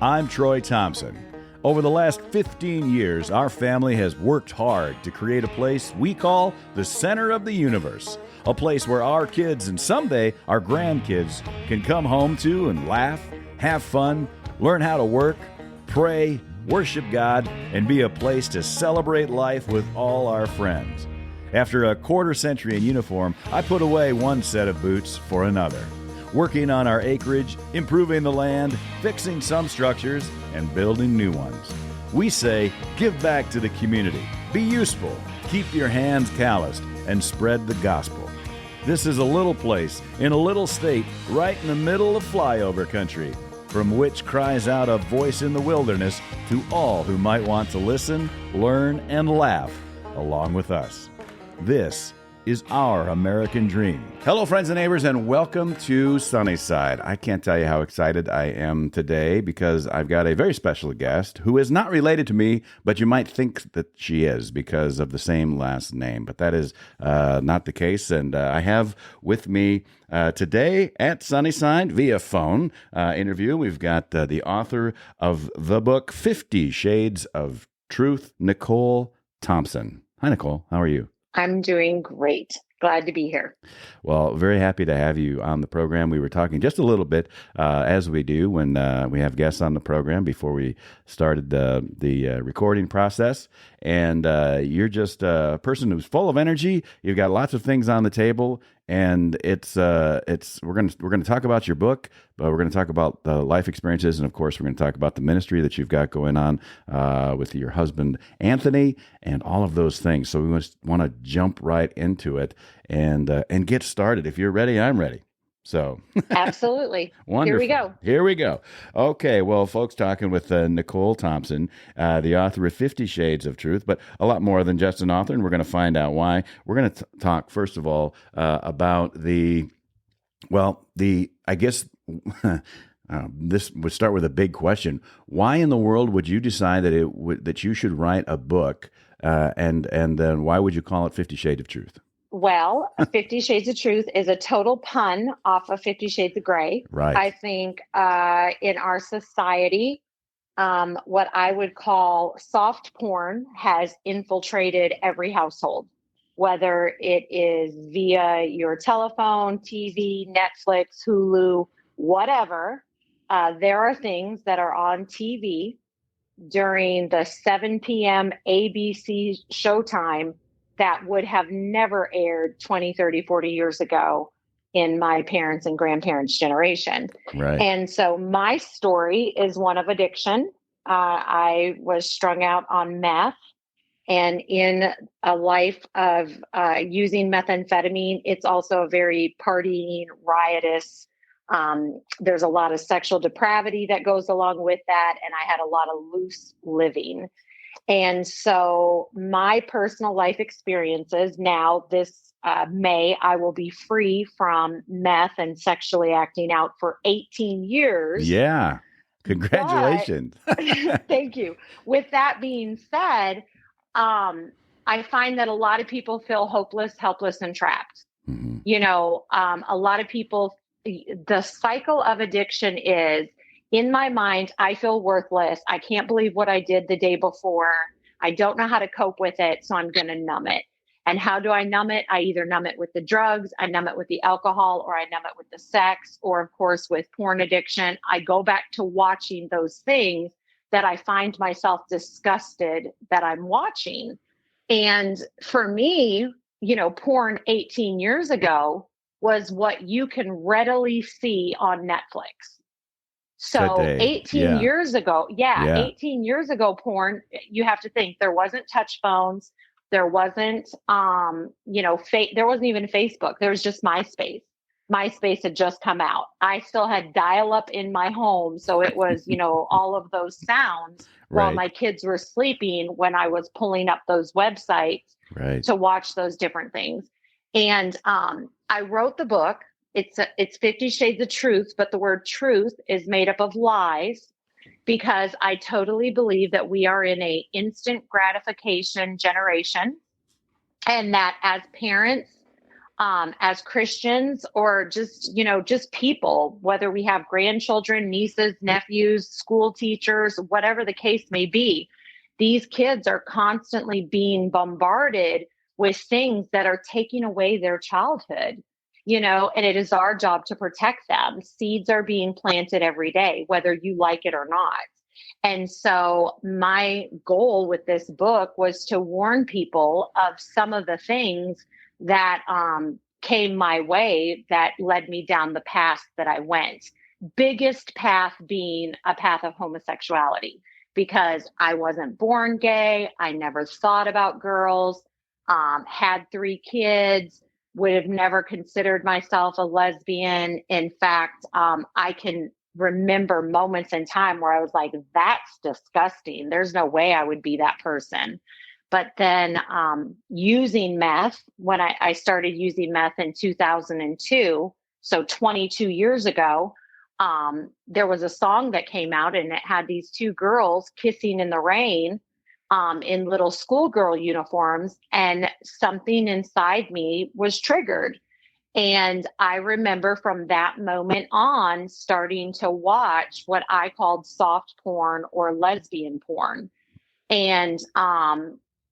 I'm Troy Thompson. Over the last 15 years, our family has worked hard to create a place we call the center of the universe. A place where our kids and someday our grandkids can come home to and laugh, have fun, learn how to work, pray, worship God, and be a place to celebrate life with all our friends. After a quarter century in uniform, I put away one set of boots for another, working on our acreage, improving the land, fixing some structures, and building new ones. We say, give back to the community, be useful, keep your hands calloused, and spread the gospel. This is a little place in a little state right in the middle of flyover country, from which cries out a voice in the wilderness to all who might want to listen, learn, and laugh along with us. This is our American dream. Hello, friends and neighbors, and welcome to Sunnyside. I can't tell you how excited I am today because I've got a very special guest who is not related to me, but you might think that she is because of the same last name. But that is not the case, and I have with me today at Sunnyside via phone interview, we've got the author of the book 50 Shades of Truth, Nikole Thompson. Hi, Nikole. How are you? I'm doing great. Glad to be here. Well, very happy to have you on the program. We were talking just a little bit, as we do when we have guests on the program before we started the recording process. And you're just a person who's full of energy. You've got lots of things on the table, and we're gonna talk about your book, but we're gonna talk about the life experiences, and of course, we're gonna talk about the ministry that you've got going on with your husband Anthony, and all of those things. So we want to jump right into it and get started. If you're ready, I'm ready. So absolutely. Wonderful. Here we go. Okay. Well, folks, talking with Nikole Thompson, the author of 50 Shades of Truth, but a lot more than just an author, and we're going to find out why. We're going to talk, first of all, about I guess this would start with a big question. Why in the world would you decide that you should write a book, and then why would you call it 50 Shades of Truth? Well, 50 Shades of Truth is a total pun off of 50 Shades of Grey. Right. I think in our society, what I would call soft porn has infiltrated every household, whether it is via your telephone, TV, Netflix, Hulu, whatever. There are things that are on TV during the 7 p.m. ABC showtime that would have never aired 20, 30, 40 years ago in my parents' and grandparents' generation. Right. And so my story is one of addiction. I was strung out on meth, and in a life of using methamphetamine, it's also a very partying, riotous. There's a lot of sexual depravity that goes along with that. And I had a lot of loose living. And so my personal life experiences now, this May, I will be free from meth and sexually acting out for 18 years. Yeah. Congratulations. Thank you. With that being said, I find that a lot of people feel hopeless, helpless, and trapped. Mm-hmm. You know, a lot of people, the cycle of addiction is, in my mind, I feel worthless. I can't believe what I did the day before. I don't know how to cope with it, so I'm going to numb it. And how do I numb it? I either numb it with the drugs, I numb it with the alcohol, or I numb it with the sex, or of course with porn addiction. I go back to watching those things that I find myself disgusted that I'm watching. And for me, you know, porn 18 years ago was what you can readily see on Netflix. So Today. 18 years ago, 18 years ago, porn, you have to think there wasn't touch phones. There wasn't, there wasn't even Facebook. There was just MySpace. MySpace had just come out. I still had dial-up in my home. So it was, all of those sounds while my kids were sleeping when I was pulling up those websites to watch those different things. And I wrote the book. It's 50 Shades of Truth, but the word truth is made up of lies, because I totally believe that we are in a instant gratification generation, and that as parents, as Christians or just, just people, whether we have grandchildren, nieces, nephews, school teachers, whatever the case may be, these kids are constantly being bombarded with things that are taking away their childhood, and it is our job to protect them. Seeds are being planted every day, whether you like it or not. And so my goal with this book was to warn people of some of the things that came my way that led me down the path that I went. Biggest path being a path of homosexuality, because I wasn't born gay. I never thought about girls, had 3 kids, would have never considered myself a lesbian. In fact, I can remember moments in time where I was like, that's disgusting. There's no way I would be that person. But then using meth, when I started using meth in 2002, so 22 years ago, there was a song that came out and it had these 2 girls kissing in the rain in little schoolgirl uniforms, and something inside me was triggered. And I remember from that moment on starting to watch what I called soft porn or lesbian porn, and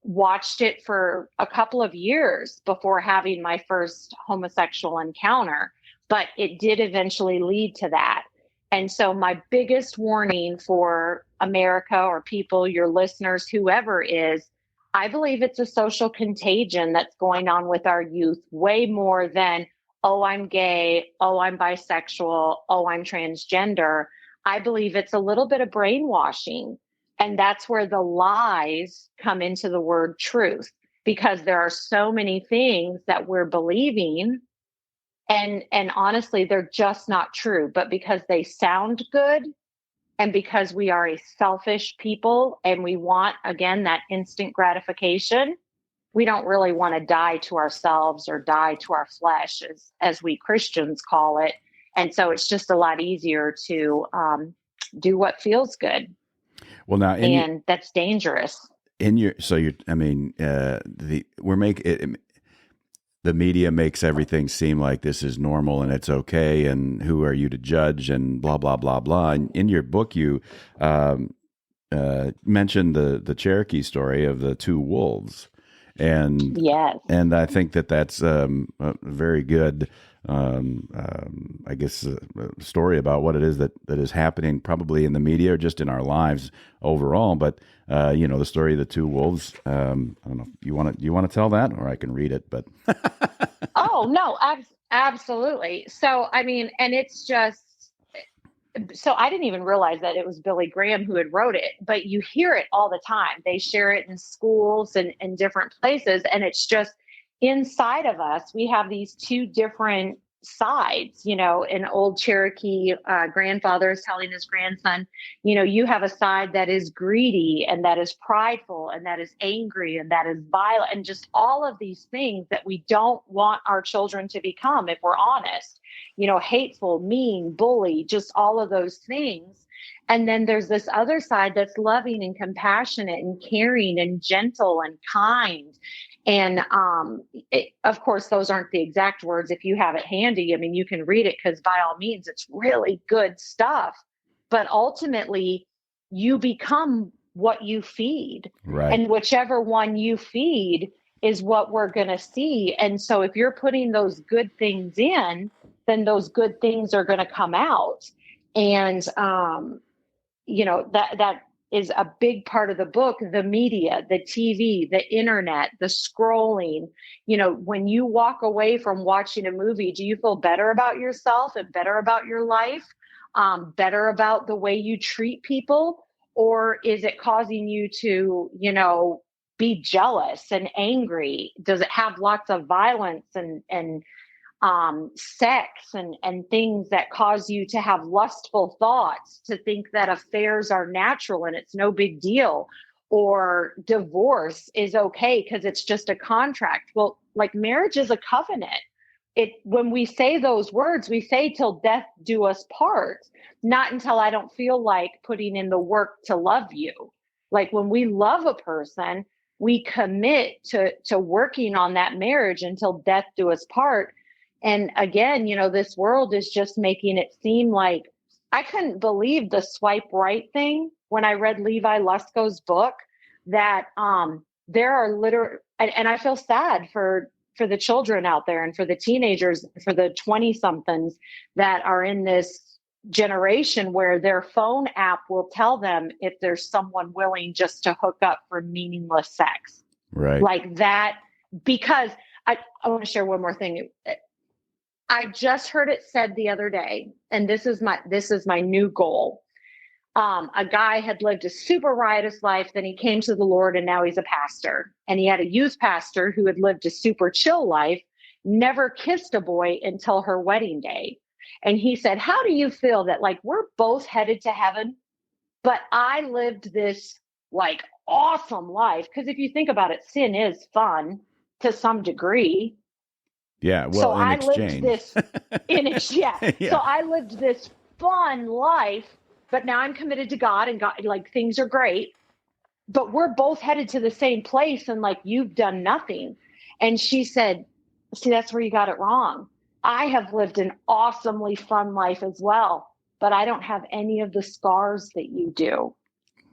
watched it for a couple of years before having my first homosexual encounter. But it did eventually lead to that. And so my biggest warning for America or people, your listeners, whoever is, I believe it's a social contagion that's going on with our youth way more than, oh, I'm gay, oh, I'm bisexual, oh, I'm transgender. I believe it's a little bit of brainwashing. And that's where the lies come into the word truth, because there are so many things that we're believing. And honestly, they're just not true. But because they sound good, and because we are a selfish people and we want, again, that instant gratification, we don't really want to die to ourselves or die to our flesh, as we Christians call it. And so it's just a lot easier to do what feels good. Well, now, that's dangerous. The media makes everything seem like this is normal and it's okay, and who are you to judge, and blah blah blah blah. And in your book, you mentioned the Cherokee story of the 2 wolves, and yes, and I think that's a very good, I guess, story about what it is that is happening, probably in the media or just in our lives overall. But the story of the 2 wolves. I don't know. You want to tell that, or I can read it, but. Oh, no, absolutely. So, I mean, and it's just, so I didn't even realize that it was Billy Graham who had wrote it, but you hear it all the time. They share it in schools and different places. And it's just inside of us, we have these 2 different sides. An old Cherokee grandfather is telling his grandson, you have a side that is greedy and that is prideful and that is angry and that is violent, and just all of these things that we don't want our children to become, if we're honest. Hateful, mean, bully, just all of those things. And then there's this other side that's loving and compassionate and caring and gentle and kind. And of course, those aren't the exact words. If you have it handy, I mean, you can read it, because by all means, it's really good stuff. But ultimately, you become what you feed. Right. And whichever one you feed is what we're going to see. And so if you're putting those good things in, then those good things are going to come out. And, that is a big part of the book. The media, the TV, the internet, the scrolling. When you walk away from watching a movie, do you feel better about yourself and better about your life, better about the way you treat people? Or is it causing you to, be jealous and angry? Does it have lots of violence and sex and things that cause you to have lustful thoughts, to think that affairs are natural and it's no big deal, or divorce is okay because it's just a contract? Well, like, marriage is a covenant. When we say those words, we say till death do us part, not until I don't feel like putting in the work to love you. Like, when we love a person, we commit to working on that marriage until death do us part. And again, this world is just making it seem like I couldn't believe the swipe right thing when I read Levi Lusko's book, that there are and I feel sad for the children out there and for the teenagers, for the 20 somethings that are in this generation where their phone app will tell them if there's someone willing just to hook up for meaningless sex. Right. Like that, because I want to share one more thing. I just heard it said the other day, and this is my new goal. A guy had lived a super riotous life, then he came to the Lord, and now he's a pastor. And he had a youth pastor who had lived a super chill life, never kissed a boy until her wedding day. And he said, how do you feel that like we're both headed to heaven, but I lived this like awesome life? Because if you think about it, sin is fun to some degree. Yeah, well, so in I exchange. lived this yeah. So I lived this fun life, but now I'm committed to God, and God, like, things are great, but we're both headed to the same place, and like, you've done nothing. And she said, see, that's where you got it wrong. I have lived an awesomely fun life as well, but I don't have any of the scars that you do.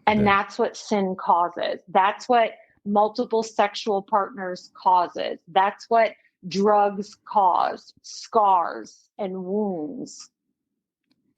And that's what sin causes. That's what multiple sexual partners causes. That's what drugs cause, scars and wounds.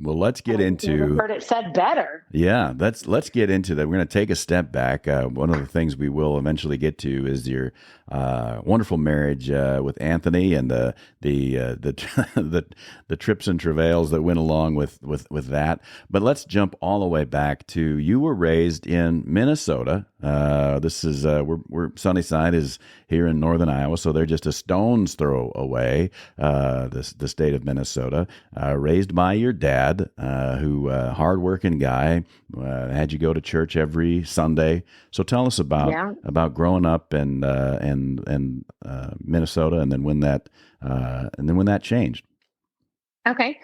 Well, let's get into. Never heard it said better. Yeah, let's get into that. We're going to take a step back. One of the things we will eventually get to is your wonderful marriage with Anthony, and the the trips and travails that went along with that. But let's jump all the way back to, you were raised in Minnesota. This is we're Sunnyside is here in northern Iowa, so they're just a stone's throw away. The state of Minnesota, raised by your dad. Who hardworking guy, had you go to church every Sunday. So tell us about growing up in Minnesota, and then when that changed. Okay,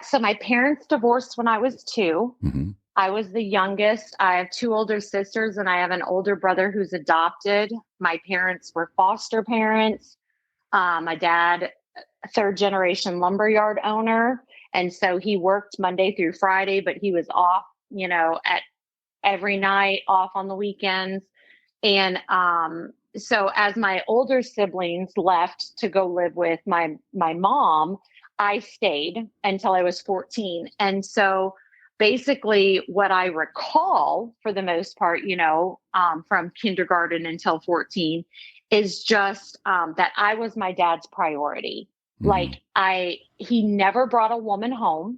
so my parents divorced when I was 2. Mm-hmm. I was the youngest. I have 2 older sisters, and I have an older brother who's adopted. My parents were foster parents. My dad, a 3rd-generation lumberyard owner. And so he worked Monday through Friday, but he was off, at every night, off on the weekends. And so as my older siblings left to go live with my mom, I stayed until I was 14. And so basically what I recall for the most part, from kindergarten until 14, is just that I was my dad's priority. Like he never brought a woman home.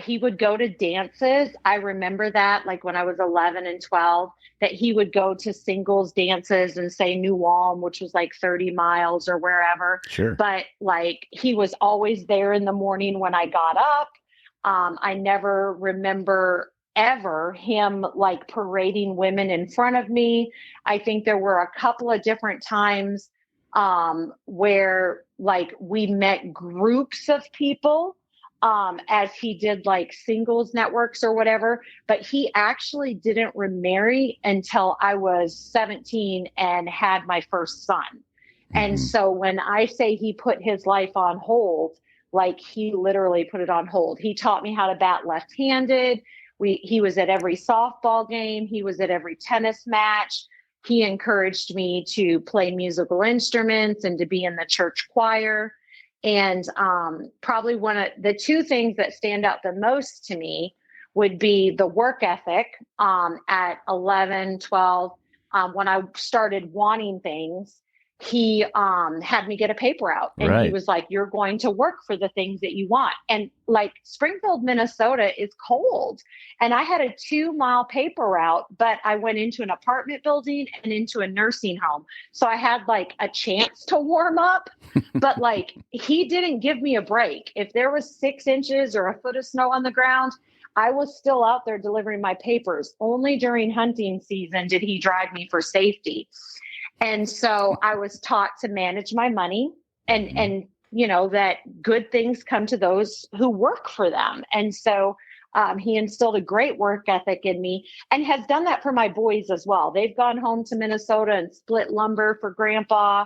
He would go to dances. I remember that, like when I was 11 and 12, that he would go to singles dances in, say, New Ulm, which was like 30 miles or wherever. Sure. But like, he was always there in the morning when I got up. I never remember ever him like parading women in front of me. I think there were a couple of different times where like we met groups of people as he did like singles networks or whatever, but he actually didn't remarry until I was 17 and had my first son. And so when I say he put his life on hold, like he literally put it on hold. He taught me how to bat left-handed. He was at every softball game. He was at every tennis match. He encouraged me to play musical instruments and to be in the church choir. And probably one of the 2 things that stand out the most to me would be the work ethic. At 11, 12, when I started wanting things, he had me get a paper route, and he was like, you're going to work for the things that you want. And like Springfield, Minnesota is cold. And I had a 2-mile paper route, but I went into an apartment building and into a nursing home. So I had like a chance to warm up, but like he didn't give me a break. If there was 6 inches or a foot of snow on the ground, I was still out there delivering my papers. Only during hunting season did he drive me for safety. And so I was taught to manage my money and that good things come to those who work for them. And so He instilled a great work ethic in me and has done that for my boys as well. They've gone home to Minnesota and split lumber for grandpa.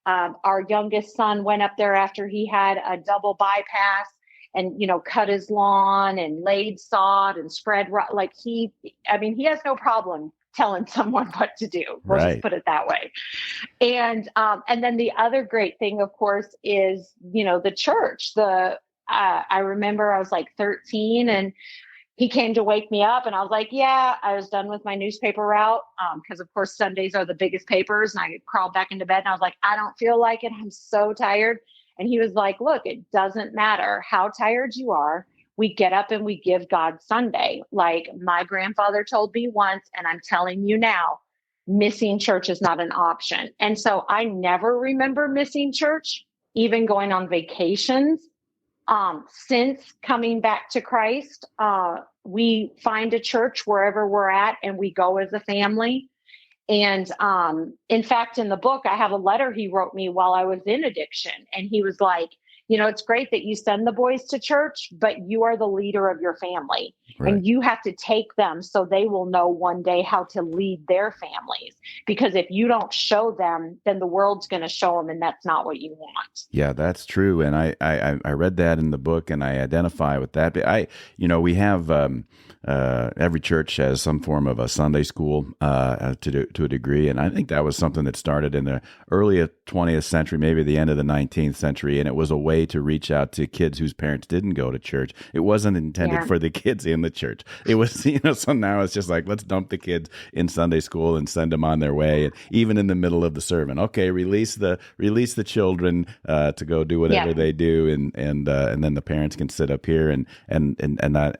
Our youngest son went up there after he had a double bypass and, cut his lawn and laid sod and spread, like he has no problem telling someone what to do. We'll just Right. put it that way. And then the other great thing, of course, is, the church. I remember I was like 13 and he came to wake me up and I was like, yeah, I was done with my newspaper route. Cause of course Sundays are the biggest papers, and I crawled back into bed and I was like, I don't feel like it. I'm so tired. And he was like, look, it doesn't matter how tired you are. We get up and we give God Sunday. Like my grandfather told me once, and I'm telling you now, missing church is not an option. And so I never remember missing church, even going on vacations. Since coming back to Christ, we find a church wherever we're at and we go as a family. And in fact, in the book, I have a letter he wrote me while I was in addiction. And he was like, it's great that you send the boys to church, but you are the leader of your family. Right. And you have to take them so they will know one day how to lead their families. Because if you don't show them, then the world's going to show them. And that's not what you want. Yeah, that's true. And I read that in the book and I identify with that. But we have every church has some form of a Sunday school to a degree. And I think that was something that started in the early 20th century, maybe the end of the 19th century. And it was a way to reach out to kids whose parents didn't go to church. It wasn't intended for the kids in the church. It was, so now it's just like, let's dump the kids in Sunday school and send them on their way. And even in the middle of the sermon, okay, release the children to go do whatever they do, and then the parents can sit up here and that,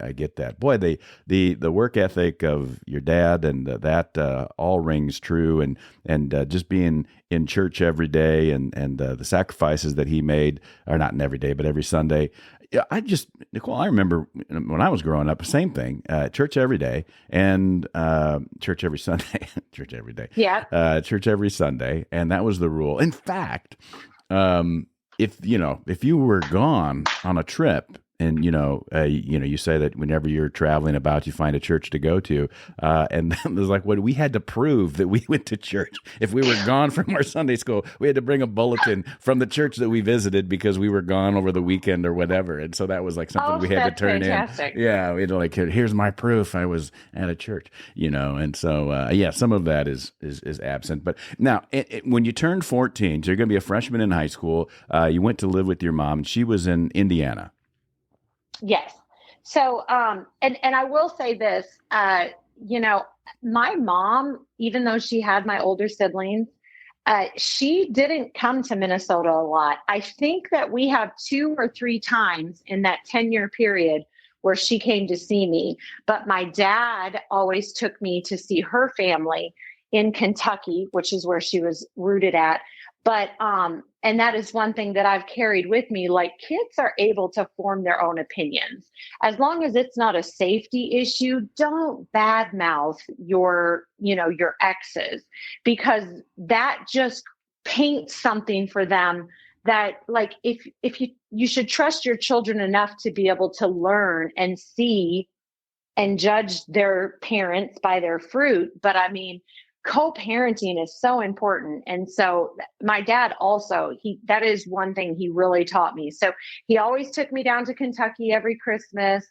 I get that. Boy, the work ethic of your dad and that all rings true, and just being in church every day and the sacrifices that he made, or not in every day, but every Sunday. Yeah, Nikole, I remember when I was growing up, same thing, church every day and church every Sunday, church every day, church every Sunday, and that was the rule. In fact, if you were gone on a trip, and you say that whenever you're traveling about, you find a church to go to, and then there's like, we had to prove that we went to church. If we were gone from our Sunday school, we had to bring a bulletin from the church that we visited because we were gone over the weekend or whatever. And so that was like something we had to turn fantastic. in. Yeah, we had to like, here's my proof I was at a church. And so some of that is absent. But now, when you turned 14, so you're going to be a freshman in high school. You went to live with your mom, and she was in Indiana. Yes. So, and I will say this, my mom, even though she had my older siblings, she didn't come to Minnesota a lot. I think that we have 2 or 3 times in that 10-year period where she came to see me. But my dad always took me to see her family in Kentucky, which is where she was rooted at. But, and that is one thing that I've carried with me, like kids are able to form their own opinions. As long as it's not a safety issue, don't badmouth your exes, because that just paints something for them that, like, if you should trust your children enough to be able to learn and see and judge their parents by their fruit. But I mean, co-parenting is so important. And so my dad also, that is one thing he really taught me. So he always took me down to Kentucky every Christmas.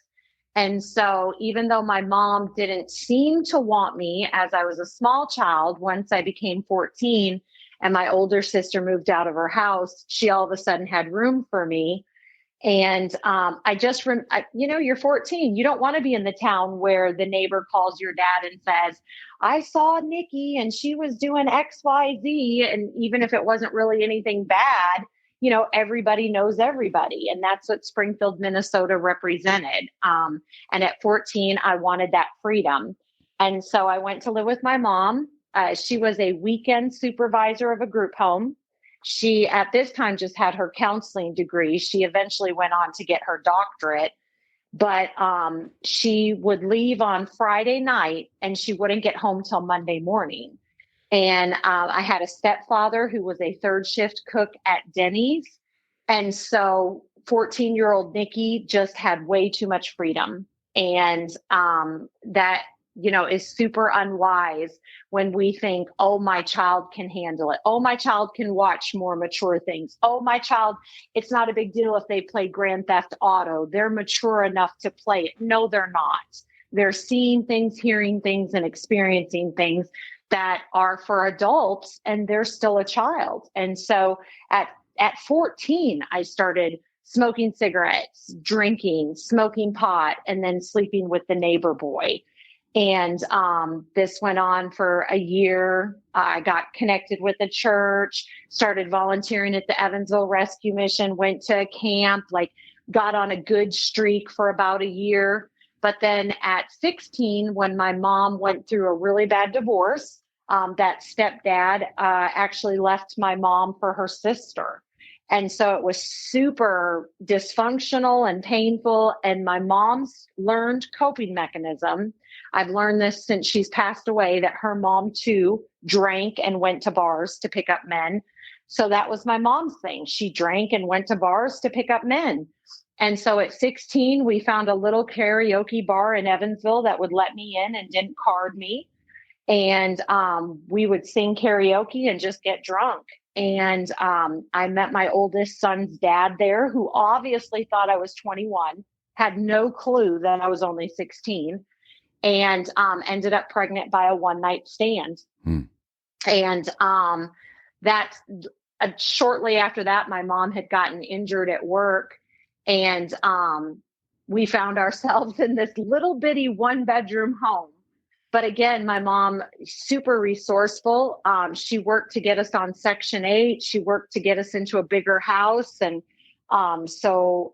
And so even though my mom didn't seem to want me as I was a small child, once I became 14 and my older sister moved out of her house, she all of a sudden had room for me. And you're 14. You don't want to be in the town where the neighbor calls your dad and says, I saw Nikki and she was doing X, Y, Z. And even if it wasn't really anything bad, everybody knows everybody. And that's what Springfield, Minnesota represented. And at 14, I wanted that freedom. And so I went to live with my mom. She was a weekend supervisor of a group home. She, at this time, just had her counseling degree. She eventually went on to get her doctorate, but she would leave on Friday night and she wouldn't get home till Monday morning. And I had a stepfather who was a third shift cook at Denny's. And so 14-year-old Nikki just had way too much freedom. And that, is super unwise when we think, oh, my child can handle it. Oh, my child can watch more mature things. Oh, my child, it's not a big deal if they play Grand Theft Auto. They're mature enough to play it. No, they're not. They're seeing things, hearing things, and experiencing things that are for adults, and they're still a child. And so at 14, I started smoking cigarettes, drinking, smoking pot, and then sleeping with the neighbor boy. And this went on for a year. I got connected with the church, started volunteering at the Evansville Rescue Mission, went to camp, got on a good streak for about a year. But then at 16, when my mom went through a really bad divorce, that stepdad actually left my mom for her sister. And so it was super dysfunctional and painful. And my mom's learned coping mechanism, I've learned this since she's passed away, that her mom too drank and went to bars to pick up men. So that was my mom's thing. She drank and went to bars to pick up men. And so at 16, we found a little karaoke bar in Evansville that would let me in and didn't card me. And we would sing karaoke and just get drunk. And I met my oldest son's dad there, who obviously thought I was 21, had no clue that I was only 16, and ended up pregnant by a one-night stand. And that shortly after that, my mom had gotten injured at work, and we found ourselves in this little bitty one-bedroom home. But again, my mom, super resourceful. She worked to get us on Section 8. She worked to get us into a bigger house. And so,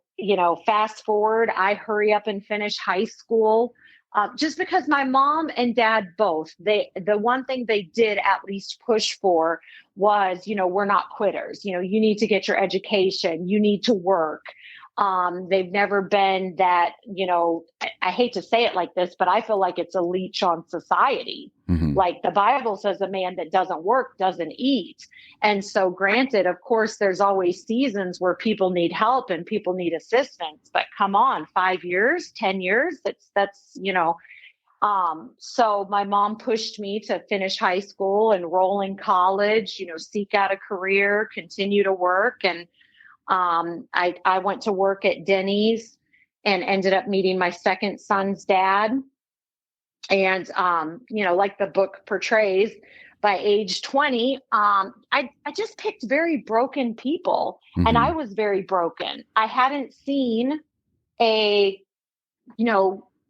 fast forward, I hurry up and finish high school. Just because my mom and dad both, the one thing they did at least push for was, we're not quitters. You need to get your education. You need to work. They've never been that, I hate to say it like this, but I feel like it's a leech on society. Like the Bible says, a man that doesn't work doesn't eat. And so granted, of course, there's always seasons where people need help and people need assistance, but come on, 5 years, 10 years, that's so my mom pushed me to finish high school, enroll in college, seek out a career, continue to work. And I went to work at Denny's and ended up meeting my second son's dad. And, like the book portrays, by age 20, I just picked very broken people, and I was very broken. I hadn't seen a,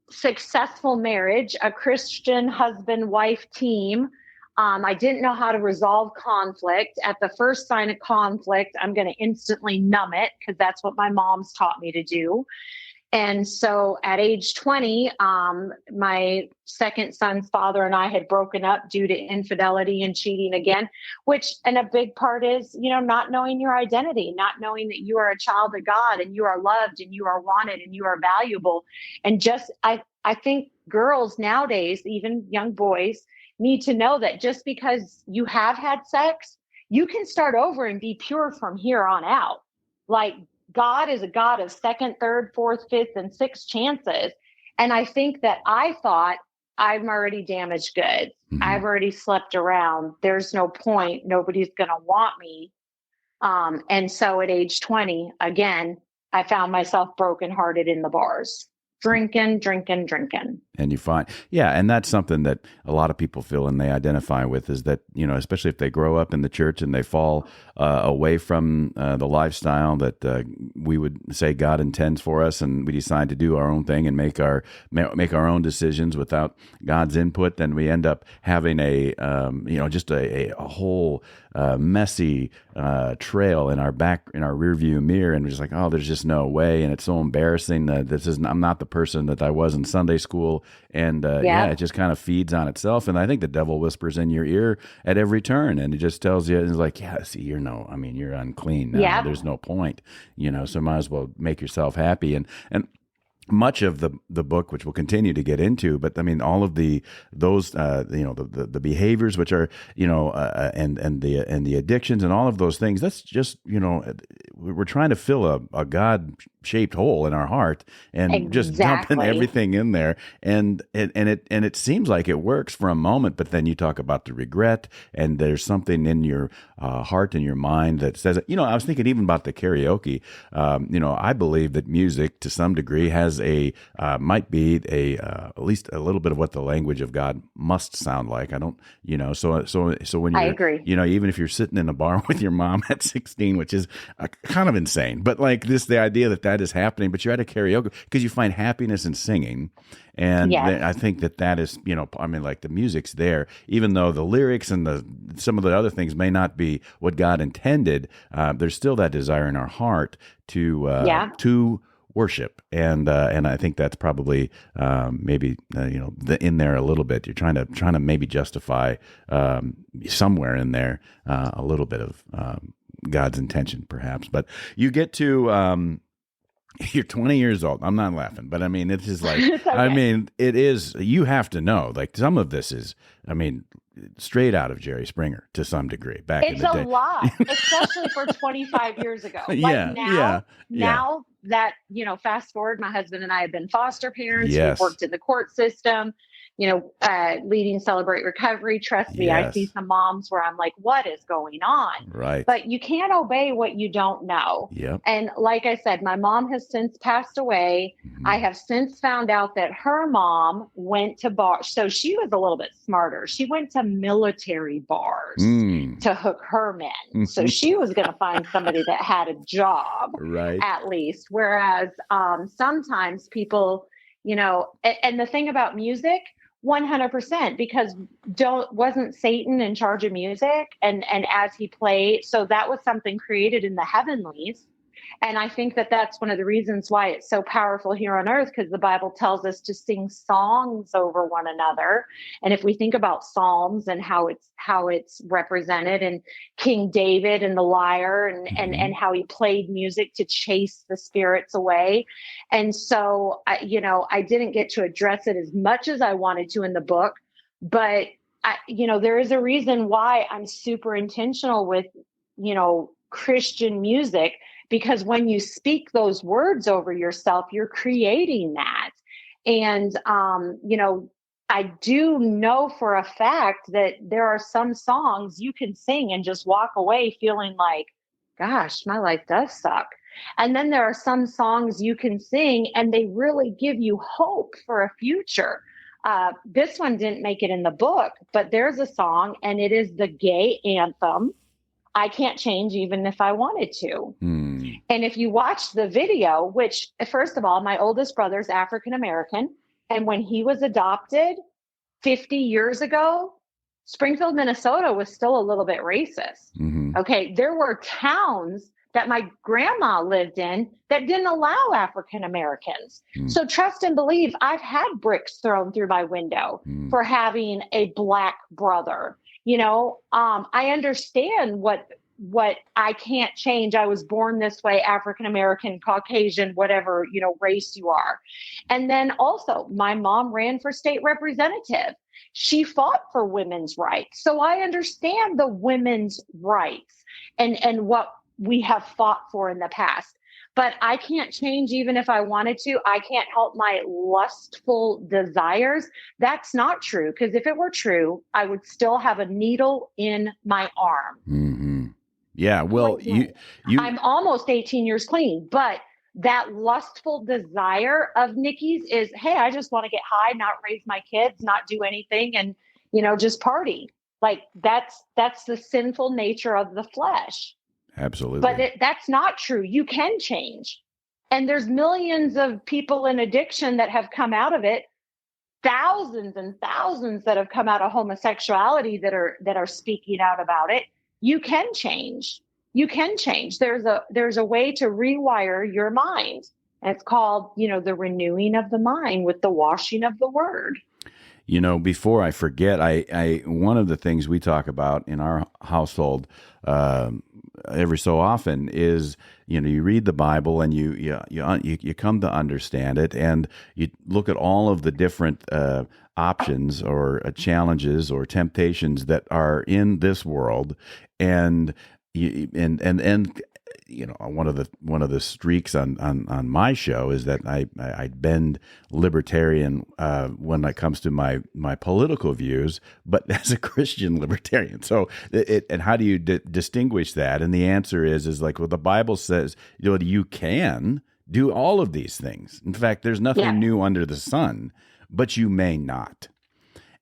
successful marriage, a Christian husband-wife team. I didn't know how to resolve conflict. At the first sign of conflict, I'm going to instantly numb it, because that's what my mom's taught me to do. And so at age 20, my second son's father and I had broken up due to infidelity and cheating again, and a big part is, not knowing your identity, not knowing that you are a child of God and you are loved and you are wanted and you are valuable. And I think girls nowadays, even young boys, need to know that just because you have had sex, you can start over and be pure from here on out. Like, God is a God of second, third, fourth, fifth, and sixth chances. And I think that I thought, I'm already damaged goods. I've already slept around. There's no point. Nobody's going to want me. And so at age 20, again, I found myself brokenhearted in the bars. Drinking. And you find, and that's something that a lot of people feel and they identify with, is that, especially if they grow up in the church and they fall away from the lifestyle that we would say God intends for us, and we decide to do our own thing and make our own decisions without God's input, then we end up having just a whole messy trail in our rear view mirror, and we're just like, oh, there's just no way, and it's so embarrassing that I'm not the person that I was in Sunday school, and it just kind of feeds on itself. And I think the devil whispers in your ear at every turn, and it just tells you, it's like, see, you're unclean now. There's no point, so might as well make yourself happy. And much of the book, which we'll continue to get into, but I mean, all of those the behaviors, which are and the addictions and all of those things. That's just we're trying to fill a God shaped hole in our heart and just dumping everything in there, and it seems like it works for a moment, but then you talk about the regret, and there's something in your heart and your mind that says it. I was thinking even about the karaoke. I believe that music to some degree has might be at least a little bit of what the language of God must sound like. I don't, so when I agree. Even if you're sitting in a bar with your mom at 16, which is kind of insane, but like the idea that is happening, but you're at a karaoke because you find happiness in singing. And I think that is, like the music's there, even though the lyrics and some of the other things may not be what God intended, there's still that desire in our heart to worship, and I think that's probably maybe in there a little bit. You're trying to maybe justify somewhere in there a little bit of God's intention, perhaps. But you get to you're 20 years old. I'm not laughing, but I mean, it's just like, okay. I mean, it is, you have to know, like some of this is, I mean, straight out of Jerry Springer to some degree back in the day. It's a lot, especially for 25 years ago. Like now that, fast forward, my husband and I have been foster parents. Yes. We've worked in the court system, leading Celebrate Recovery. Trust me, Yes. I see some moms where I'm like, what is going on? Right. But you can't obey what you don't know. Yep. And like I said, my mom has since passed away. Mm-hmm. I have since found out that her mom went to bars. So she was a little bit smarter. She went to military bars to hook her men. So she was going to find somebody that had a job, right, at least. Whereas sometimes people, and the thing about music, 100%, because wasn't Satan in charge of music and as he played, so that was something created in the heavenlies. And I think that that's one of the reasons why it's so powerful here on earth, because the Bible tells us to sing songs over one another. And if we think about Psalms and how it's represented, and King David and the lyre and how he played music to chase the spirits away. And so, I didn't get to address it as much as I wanted to in the book, but there is a reason why I'm super intentional with, Christian music, because when you speak those words over yourself, you're creating that. And, I do know for a fact that there are some songs you can sing and just walk away feeling like, gosh, my life does suck. And then there are some songs you can sing and they really give you hope for a future. This one didn't make it in the book, but there's a song, and it is the gay anthem, I Can't Change Even If I Wanted to. And if you watch the video, which first of all, my oldest brother's African-American. And when he was adopted 50 years ago, Springfield, Minnesota was still a little bit racist. Mm-hmm. Okay. There were towns that my grandma lived in that didn't allow African-Americans. So trust and believe, I've had bricks thrown through my window for having a Black brother. I understand what I can't change. I was born this way, African-American, Caucasian, whatever, race you are. And then also my mom ran for state representative. She fought for women's rights. So I understand the women's rights and what we have fought for in the past. But I can't change even if I wanted to. I can't help my lustful desires. That's not true. Because if it were true, I would still have a needle in my arm. Mm-hmm. Yeah, well, I'm almost 18 years clean, but that lustful desire of Nikki's is, hey, I just want to get high, not raise my kids, not do anything, and, just party. Like that's the sinful nature of the flesh. Absolutely. But that's not true. You can change. And there's millions of people in addiction that have come out of it. Thousands and thousands that have come out of homosexuality that are speaking out about it. You can change. You can change. There's a way to rewire your mind. And it's called, the renewing of the mind with the washing of the word. Before I forget, I one of the things we talk about in our household every so often is, you read the Bible and you come to understand it, and you look at all of the different options or challenges or temptations that are in this world, and one of the streaks on my show is that I bend libertarian when it comes to my political views, but as a Christian libertarian. So and how do you distinguish that? And the answer is like, well, the Bible says, you can do all of these things. In fact, there's nothing new under the sun, but you may not.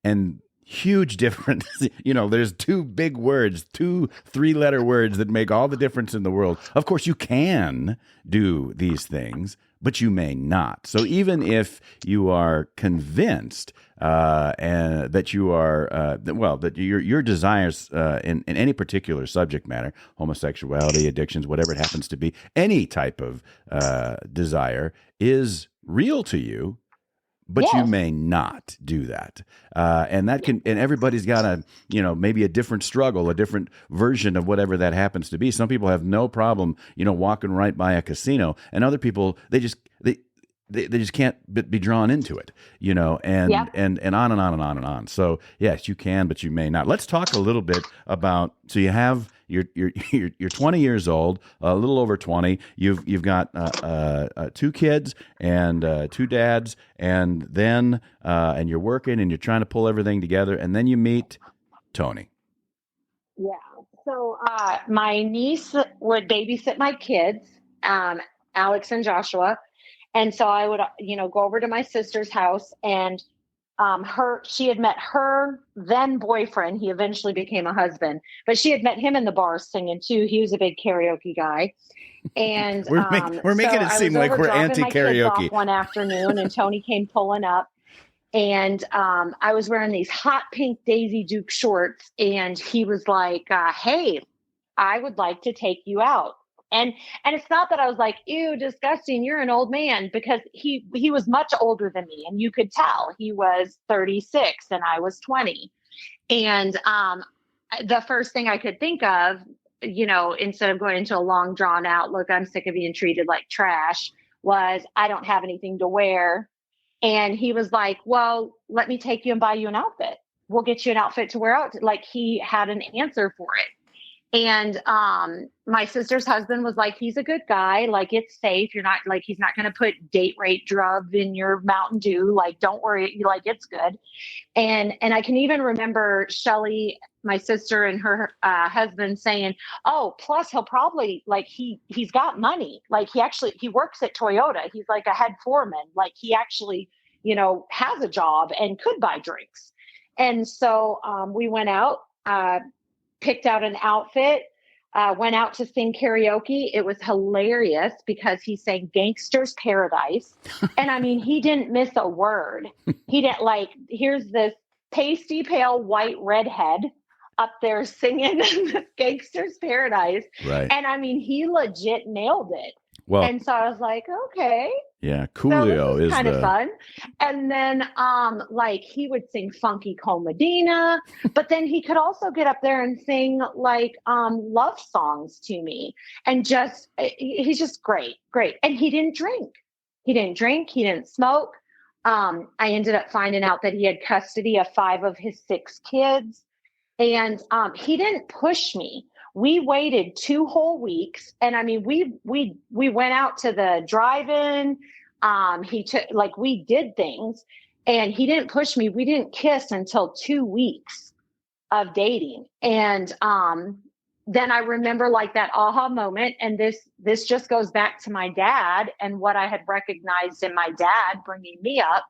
And huge difference. There's two big words, two three-letter words that make all the difference in the world. Of course, you can do these things, but you may not. So even if you are convinced and that you are, that your desires in any particular subject matter, homosexuality, addictions, whatever it happens to be, any type of desire is real to you, but you may not do that. And everybody's got maybe a different struggle, a different version of whatever that happens to be. Some people have no problem, walking right by a casino, and other people, they just can't be drawn into it, and on and on and on and on. So yes, you can, but you may not. Let's talk a little bit about, so you have, you're 20 years old, a little over 20. You've got 2 kids and 2 dads, and then and you're working and you're trying to pull everything together, and then you meet Tony. Yeah. So my niece would babysit my kids, Alex and Joshua, and so I would go over to my sister's house, and she had met her then boyfriend. He eventually became a husband, but she had met him in the bar singing too. He was a big karaoke guy. And we're making it seem like we're anti-karaoke. One afternoon, and Tony came pulling up, and I was wearing these hot pink Daisy Duke shorts, and he was like, hey, I would like to take you out. And it's not that I was like, ew, disgusting, you're an old man, because he was much older than me, and you could tell he was 36 and I was 20. And the first thing I could think of, instead of going into a long drawn out, look, I'm sick of being treated like trash, was, I don't have anything to wear. And he was like, well, let me take you and buy you an outfit. We'll get you an outfit to wear out. Like, he had an answer for it. And my sister's husband was like, he's a good guy. Like, it's safe. You're not, like, he's not going to put date rape drugs in your Mountain Dew. Like, don't worry. Like, it's good. And I can even remember Shelly, my sister, and her husband saying, oh, plus he'll probably, like, he's got money. Like, he works at Toyota. He's like a head foreman. Like, he actually, has a job and could buy drinks. And so we went out, picked out an outfit, went out to sing karaoke. It was hilarious because he sang Gangster's Paradise. And I mean, he didn't miss a word. He didn't, like, here's this pasty pale white redhead up there singing Gangster's Paradise. Right. And I mean, he legit nailed it. Well, and so I was like, okay. Yeah, Coolio is kind of fun. And then like, he would sing Funky Cole Medina, but then he could also get up there and sing like love songs to me. And he's just great. And he didn't drink. He didn't smoke. I ended up finding out that he had custody of 5 of his 6 kids. And he didn't push me. We waited 2 whole weeks. And I mean, we went out to the drive-in. We did things, and he didn't push me. We didn't kiss until 2 weeks of dating. And then I remember like that aha moment. And this just goes back to my dad and what I had recognized in my dad bringing me up.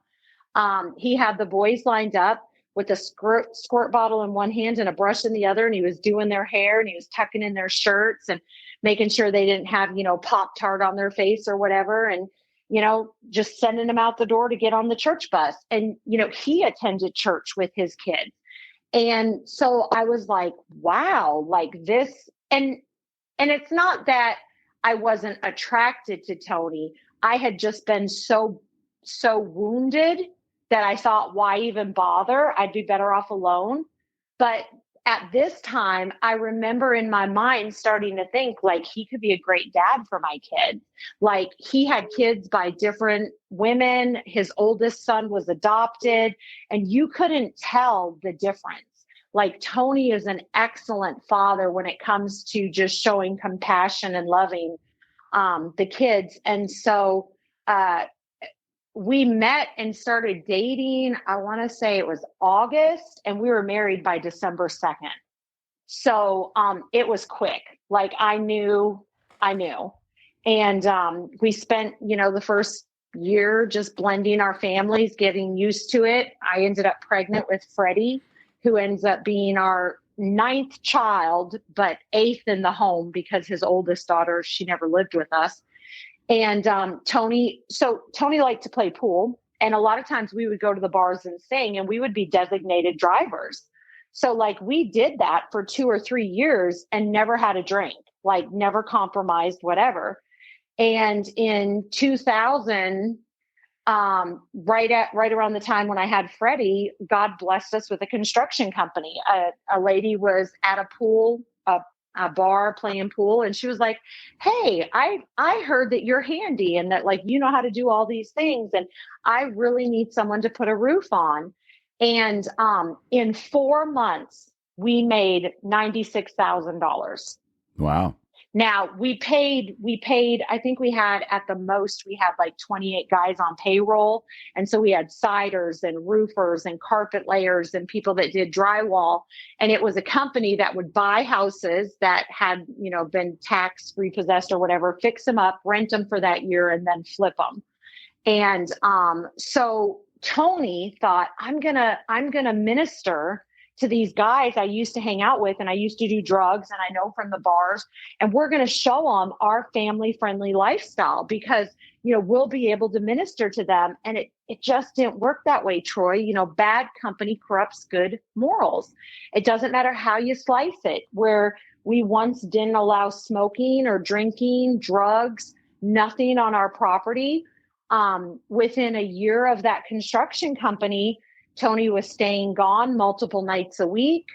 He had the boys lined up with a squirt bottle in one hand and a brush in the other. And he was doing their hair, and he was tucking in their shirts and making sure they didn't have, Pop-Tart on their face or whatever. And, just sending them out the door to get on the church bus. And, he attended church with his kids. And so I was like, wow, like this. And it's not that I wasn't attracted to Tony. I had just been so wounded that I thought, why even bother? I'd be better off alone. But at this time, I remember in my mind starting to think like he could be a great dad for my kids. Like he had kids by different women. His oldest son was adopted, and you couldn't tell the difference. Like Tony is an excellent father when it comes to just showing compassion and loving the kids. And so we met and started dating. I want to say it was August, and we were married by December 2nd. So it was quick. Like I knew. And we spent, the first year just blending our families, getting used to it. I ended up pregnant with Freddie, who ends up being our 9th child, but 8th in the home because his oldest daughter, she never lived with us. And Tony liked to play pool. And a lot of times we would go to the bars and sing, and we would be designated drivers. So like we did that for 2 or 3 years and never had a drink, like never compromised, whatever. And in 2000, right around the time when I had Freddie, God blessed us with a construction company. A lady was at a pool, a bar playing pool, and she was like, "Hey, I heard that you're handy and that like you know how to do all these things, and I really need someone to put a roof on." And in 4 months, we made $96,000. Wow. Now we paid, I think we had at the most, we had like 28 guys on payroll. And so we had siders and roofers and carpet layers and people that did drywall. And it was a company that would buy houses that had, been tax repossessed or whatever, fix them up, rent them for that year, and then flip them. And so Tony thought, I'm gonna minister to these guys I used to hang out with, and I used to do drugs, and I know from the bars, and we're going to show them our family friendly lifestyle because, we'll be able to minister to them. And it just didn't work that way, Troy. Bad company corrupts good morals. It doesn't matter how you slice it. Where we once didn't allow smoking or drinking, drugs, nothing on our property. Within a year of that construction company, Tony was staying gone multiple nights a week.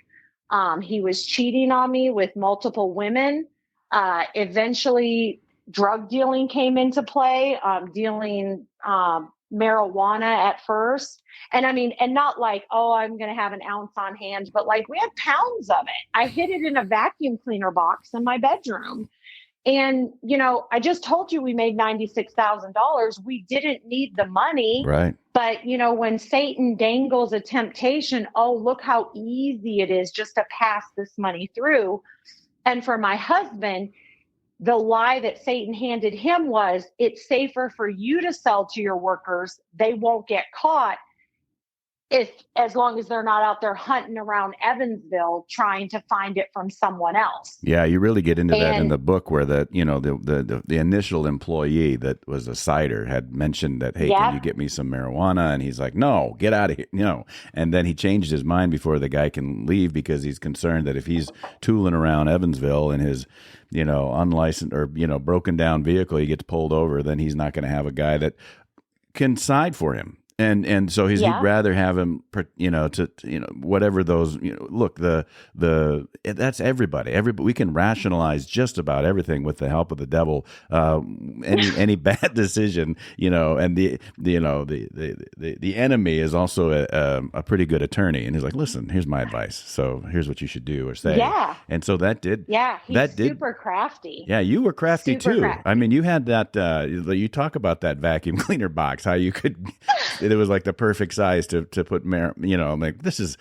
He was cheating on me with multiple women. Eventually, drug dealing came into play, dealing marijuana at first. And and not like, oh, I'm going to have an ounce on hand, but like we had pounds of it. I hid it in a vacuum cleaner box in my bedroom. And, I just told you we made $96,000. We didn't need the money. Right. But, when Satan dangles a temptation, oh, look how easy it is just to pass this money through. And for my husband, the lie that Satan handed him was, it's safer for you to sell to your workers. They won't get caught. As long as they're not out there hunting around Evansville trying to find it from someone else. Yeah, you really get into that in the book where the initial employee that was a cider had mentioned that, hey, can you get me some marijuana? And he's like, no, get out of here, And then he changed his mind before the guy can leave because he's concerned that if he's tooling around Evansville in his, unlicensed or, broken down vehicle, he gets pulled over, then he's not going to have a guy that can side for him. And so he'd rather have him, whatever those, look, that's everybody. We can rationalize just about everything with the help of the devil. Any bad decision, and the enemy is also a pretty good attorney. And he's like, listen, here's my advice. So here's what you should do or say. Yeah. And so that did. Yeah. He's super crafty. Yeah. You were crafty too. Crafty. You had that, you talk about that vacuum cleaner box, how you could, it was like the perfect size to put, I'm like, this is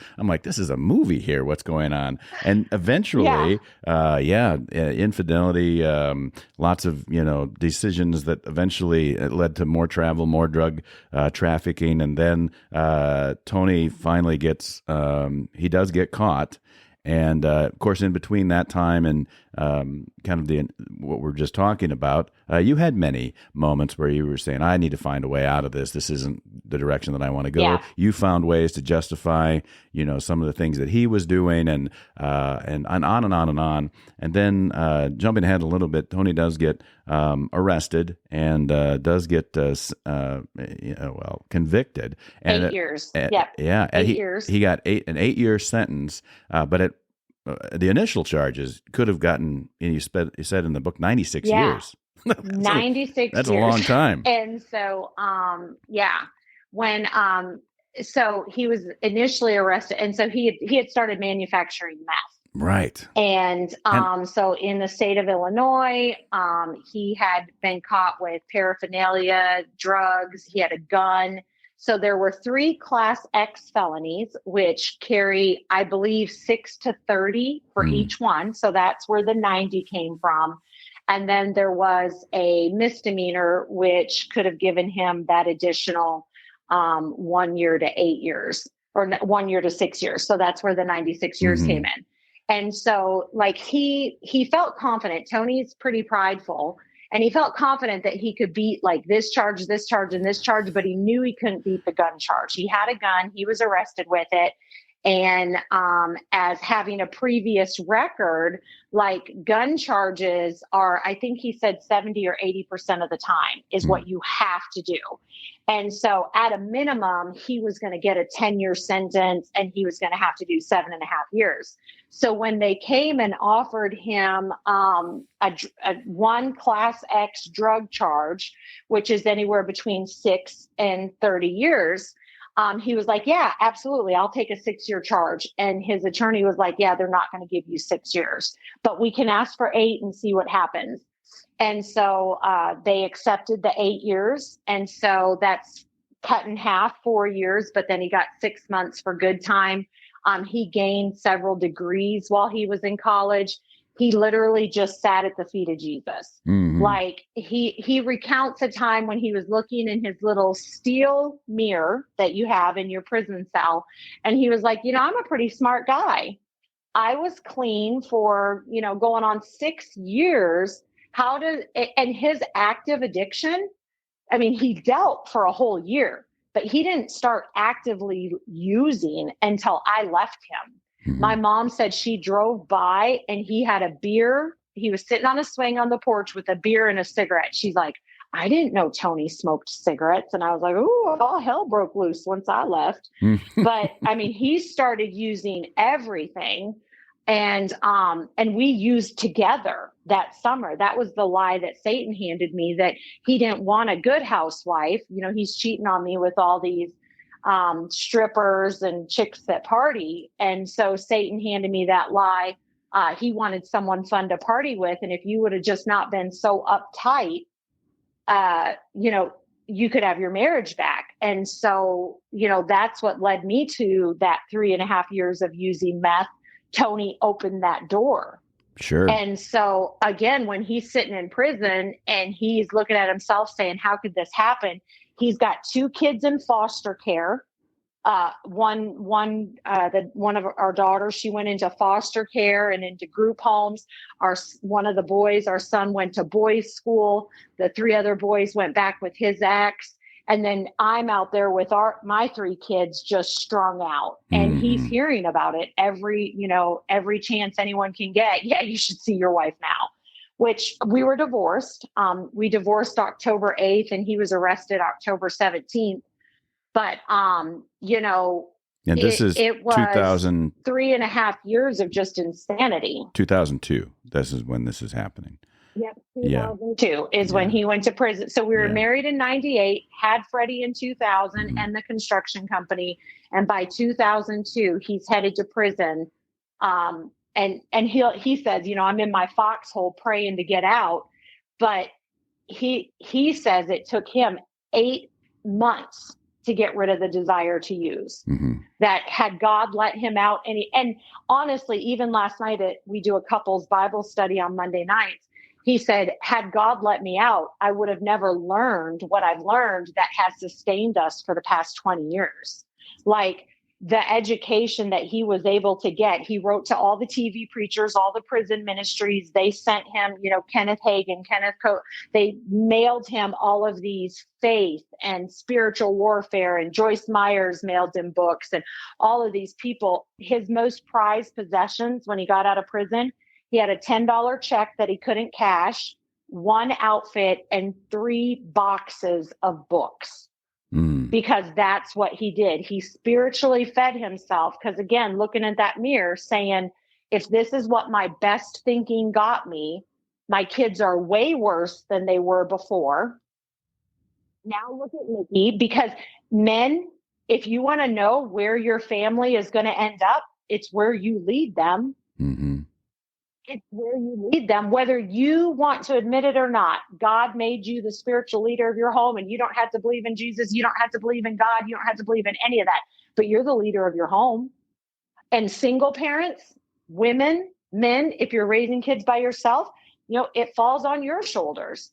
a movie here. What's going on? And eventually, infidelity, lots of, decisions that eventually led to more travel, more drug trafficking. And then Tony finally he does get caught. And of course, in between that time and kind of what we're just talking about, you had many moments where you were saying, "I need to find a way out of this. This isn't the direction that I want to go." Yeah. You found ways to justify, some of the things that he was doing, and on and on and on. And then jumping ahead a little bit, Tony does get arrested and does get convicted. And 8 years. Yeah. 8 years. He got an 8-year sentence, but the initial charges could have gotten, and you said in the book, 96 years. 96 years. That's a long time. And so, when, so he was initially arrested, and so he had started manufacturing meth. Right. And so in the state of Illinois, he had been caught with paraphernalia, drugs, he had a gun. So there were 3 Class X felonies, which carry, I believe, 6 to 30 for each one. So that's where the 90 came from. And then there was a misdemeanor, which could have given him that additional 1 year to 8 years, or 1 year to 6 years. So that's where the 96 years came in. And so like he felt confident. Tony's pretty prideful, and he felt confident that he could beat like this charge, and this charge, but he knew he couldn't beat the gun charge. He had a gun. He was arrested with it. And as having a previous record, like gun charges are, I think he said 70 or 80% of the time is what you have to do. And so at a minimum, he was going to get a 10-year sentence, and he was going to have to do 7.5 years. So when they came and offered him a one Class X drug charge, which is anywhere between 6 and 30 years, he was like, yeah, absolutely. I'll take a 6-year charge. And his attorney was like, yeah, they're not going to give you 6 years, but we can ask for 8 and see what happens. And so they accepted the 8 years. And so that's cut in half, 4 years, but then he got 6 months for good time. He gained several degrees while he was in college. He literally just sat at the feet of Jesus. Like he recounts a time when he was looking in his little steel mirror that you have in your prison cell. And he was like, I'm a pretty smart guy. I was clean for, going on 6 years. And his active addiction, I mean, he dealt for a whole year, but he didn't start actively using until I left him. My mom said she drove by and he had a beer. He was sitting on a swing on the porch with a beer and a cigarette. She's like, I didn't know Tony smoked cigarettes. And I was like, oh, all hell broke loose once I left. But I mean, he started using everything. And we used together that summer. That was the lie that Satan handed me, that he didn't want a good housewife. He's cheating on me with all these strippers and chicks that party. And so Satan handed me that lie. He wanted someone fun to party with. And if you would have just not been so uptight, you could have your marriage back. And so, that's what led me to that 3.5 years of using meth. Tony opened that door. Sure. And so again, when he's sitting in prison and he's looking at himself saying, how could this happen? He's got 2 kids in foster care. One of our daughters, she went into foster care and into group homes. One of the boys, our son, went to boys' school. The 3 other boys went back with his ex. And then I'm out there with my 3 kids just strung out, and he's hearing about it every chance anyone can get. Yeah, you should see your wife now, which we were divorced. We divorced October 8th and he was arrested October 17th. But, and this it was 2000, 3.5 years of just insanity. 2002. This is when this is happening. Yep. 2002 is when he went to prison. So we were married in 98, had Freddie in 2000 and the construction company. And by 2002, he's headed to prison. And he says, I'm in my foxhole praying to get out. But he says it took him 8 months to get rid of the desire to use. That had God let him out. And honestly, even last night we do a couples Bible study on Monday nights. He said, had God let me out, I would have never learned what I've learned that has sustained us for the past 20 years. Like, the education that he was able to get. He wrote to all the TV preachers, all the prison ministries. They sent him, Kenneth Hagin, they mailed him all of these faith and spiritual warfare, and Joyce Myers mailed him books, and all of these people. His most prized possessions when he got out of prison, he had a $10 check that he couldn't cash, one outfit, and 3 boxes of books. Because that's what he did. He spiritually fed himself. Because again, looking at that mirror saying, if this is what my best thinking got me, my kids are way worse than they were before. Now look at Nikki. Because men, if you want to know where your family is going to end up, it's where you lead them. Mm-hmm. It's where you lead them, whether you want to admit it or not. God made you the spiritual leader of your home, and you don't have to believe in Jesus. You don't have to believe in God. You don't have to believe in any of that, but you're the leader of your home. And single parents, women, men, if you're raising kids by yourself, it falls on your shoulders.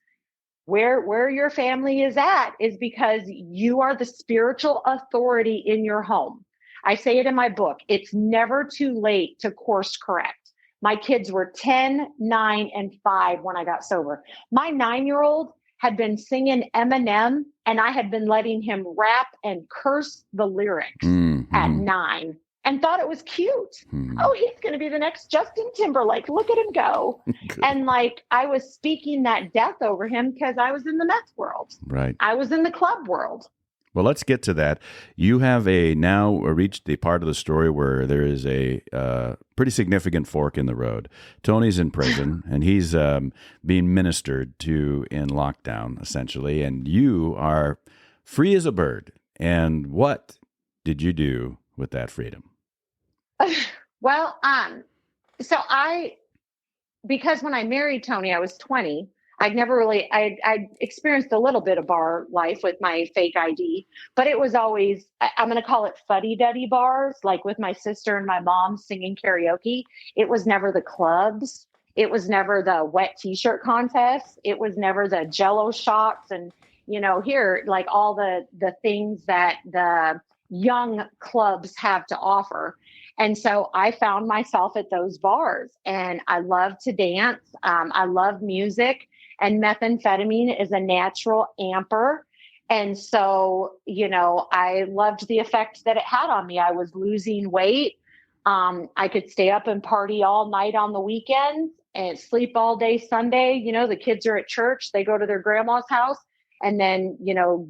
Where your family is at is because you are the spiritual authority in your home. I say it in my book. It's never too late to course correct. My kids were 10, 9, and 5 when I got sober. My 9-year-old had been singing Eminem, and I had been letting him rap and curse the lyrics at 9 and thought it was cute. Oh, he's going to be the next Justin Timberlake. Look at him go. And I was speaking that death over him because I was in the meth world. Right. I was in the club world. Well, let's get to that. You have now reached the part of the story where there is a pretty significant fork in the road. Tony's in prison, and he's being ministered to in lockdown, essentially, and you are free as a bird. And what did you do with that freedom? Well, because when I married Tony, I was 20. I'd never really, I experienced a little bit of bar life with my fake ID, but it was always, I'm going to call it fuddy-duddy bars, like with my sister and my mom singing karaoke. It was never the clubs. It was never the wet t-shirt contests. It was never the Jell-O shots. And, here, like all the things that the young clubs have to offer. And so I found myself at those bars, and I love to dance. I love music. And methamphetamine is a natural amper. And so, I loved the effect that it had on me. I was losing weight. I could stay up and party all night on the weekends and sleep all day Sunday. The kids are at church. They go to their grandma's house and then,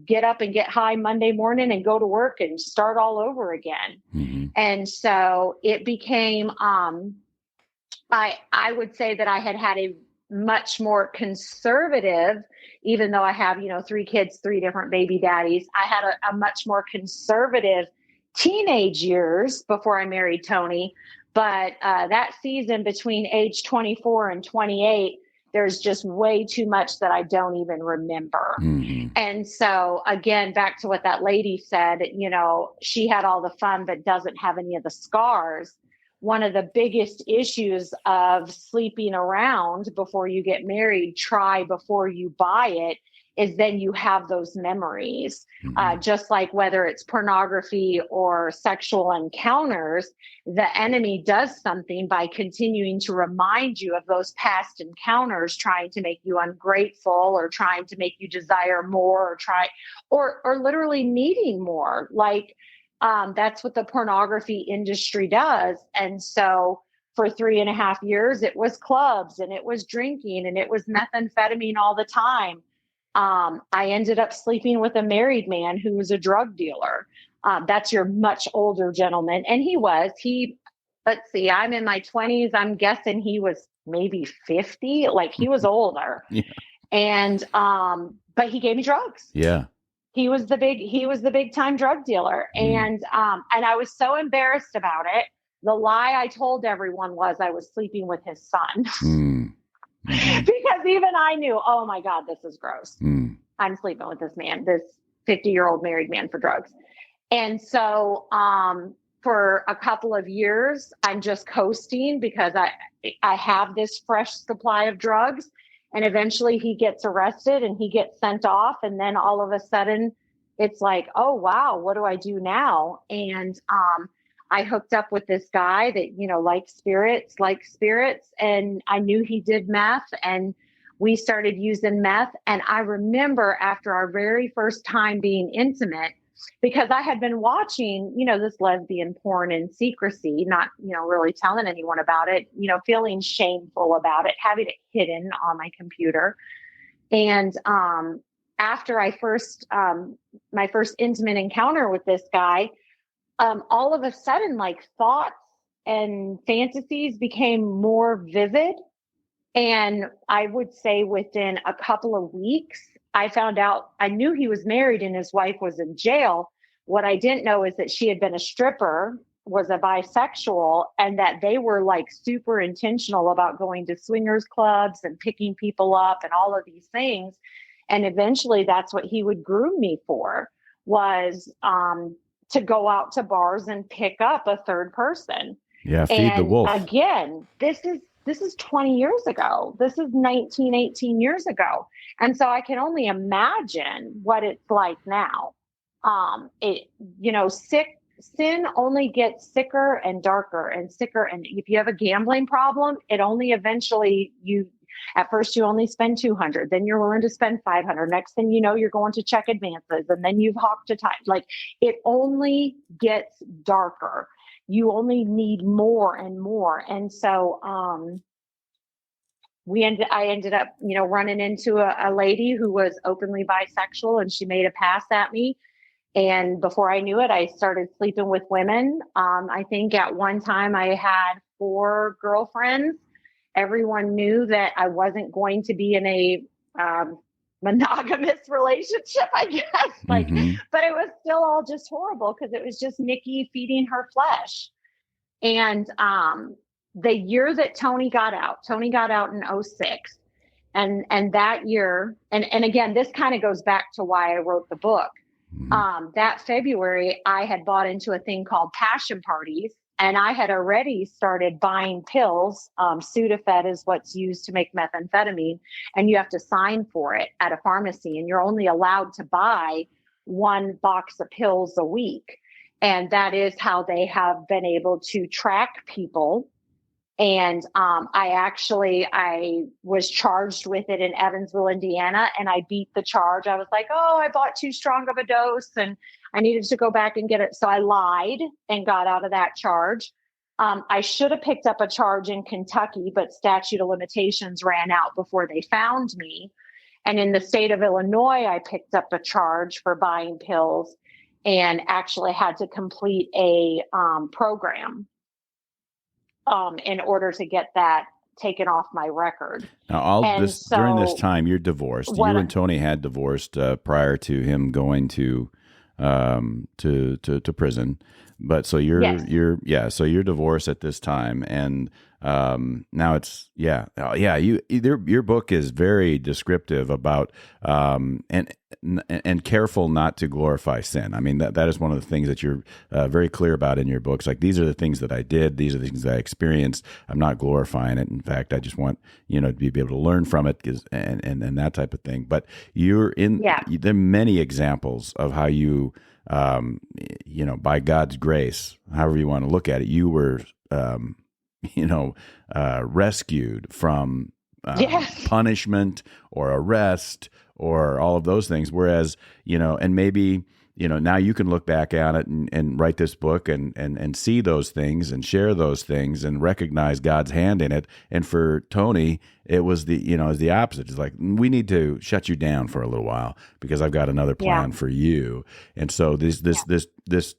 get up and get high Monday morning and go to work and start all over again. Mm-hmm. And so it became, I would say that I had a much more conservative, even though I have, 3 kids, 3 different baby daddies. I had a much more conservative teenage years before I married Tony. But that season between age 24 and 28, there's just way too much that I don't even remember. Mm-hmm. And so again, back to what that lady said, she had all the fun, but doesn't have any of the scars. One of the biggest issues of sleeping around before you get married, try before you buy it, is then you have those memories. Mm-hmm. Just like whether it's pornography or sexual encounters, the enemy does something by continuing to remind you of those past encounters, trying to make you ungrateful or trying to make you desire more or literally needing more. That's what the pornography industry does. And so for 3.5 years, it was clubs and it was drinking and it was methamphetamine all the time. I ended up sleeping with a married man who was a drug dealer. That's your much older gentleman. And let's see, I'm in my 20s. I'm guessing he was maybe 50. He was older. Yeah. And, but he gave me drugs. Yeah. He was the big time drug dealer. And I was so embarrassed about it. The lie I told everyone was I was sleeping with his son. Mm-hmm. Because even I knew, oh my God, this is gross. I'm sleeping with this man, this 50-year-old married man for drugs. And so, for a couple of years, I'm just coasting because I have this fresh supply of drugs. And eventually he gets arrested and he gets sent off. And then all of a sudden it's like, oh, wow, what do I do now? And I hooked up with this guy that, likes spirits. And I knew he did meth. And we started using meth. And I remember after our very first time being intimate, because I had been watching, this lesbian porn in secrecy, not, really telling anyone about it, feeling shameful about it, having it hidden on my computer. And after my first intimate encounter with this guy, all of a sudden, like thoughts and fantasies became more vivid. And I would say within a couple of weeks, I found out I knew he was married and his wife was in jail. What I didn't know is that she had been a stripper, was a bisexual, and that they were like super intentional about going to swingers clubs and picking people up and all of these things. And eventually that's what he would groom me for, was to go out to bars and pick up a third person. Yeah, feed the And wolf. again, this is 20 years ago. This is 19, 18 years ago. And so I can only imagine what it's like now. Sin only gets sicker and darker and sicker. And if you have a gambling problem, it only eventually at first you only spend 200, then you're willing to spend 500. Next thing you know, you're going to check advances, and then you've hawked to time. Like, it only gets darker. You only need more and more. And so, I ended up, running into a lady who was openly bisexual, and she made a pass at me. And before I knew it, I started sleeping with women. I think at one time I had 4 girlfriends. Everyone knew that I wasn't going to be in a monogamous relationship, I guess. But it was still all just horrible, because it was just Nikki feeding her flesh. And the year that Tony got out in 2006. And that year, and again, this kind of goes back to why I wrote the book. That February, I had bought into a thing called passion parties, and I had already started buying pills. Sudafed is what's used to make methamphetamine, and you have to sign for it at a pharmacy, and you're only allowed to buy 1 box of pills a week. And that is how they have been able to track people. And I was charged with it in Evansville, Indiana, and I beat the charge. I was like, oh, I bought too strong of a dose and I needed to go back and get it. So I lied and got out of that charge. I should have picked up a charge in Kentucky, but statute of limitations ran out before they found me. And in the state of Illinois, I picked up a charge for buying pills and actually had to complete a program in order to get that taken off my record. Now, during this time, you're divorced. You and Tony had divorced prior to him going to prison. But so you're divorced at this time, and now it's your book is very descriptive about and careful not to glorify sin. I mean, that is one of the things that you're very clear about in your books. Like, these are the things that I did, these are the things that I experienced. I'm not glorifying it. In fact, I just want to be able to learn from it, and that type of thing. But there are many examples of how you by God's grace, however you want to look at it, you were rescued from punishment or arrest or all of those things. Whereas, and maybe, now you can look back at it and write this book and see those things and share those things and recognize God's hand in it. And for Tony, it was the opposite. It's like, we need to shut you down for a little while because I've got another plan for you. And so this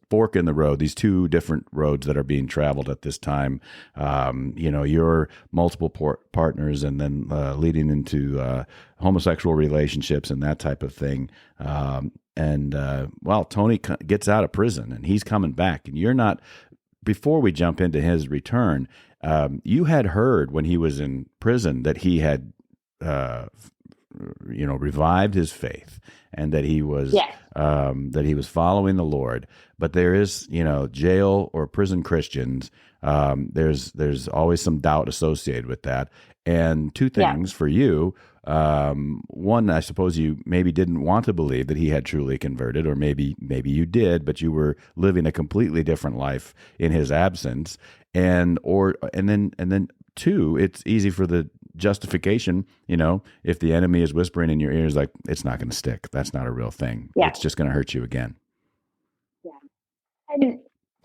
fork in the road, these 2 different roads that are being traveled at this time, your multiple partners, and then leading into homosexual relationships and that type of thing. Tony gets out of prison and he's coming back, and you're not. Before we jump into his return, you had heard when he was in prison that he had, revived his faith, and that he was following the Lord. But there is, jail or prison Christians. There's always some doubt associated with that. And 2 things for you. One, I suppose you maybe didn't want to believe that he had truly converted, or maybe you did, but you were living a completely different life in his absence. And then two, it's easy for the justification, if the enemy is whispering in your ears, like, it's not going to stick. That's not a real thing. Yeah. It's just going to hurt you again. Yeah.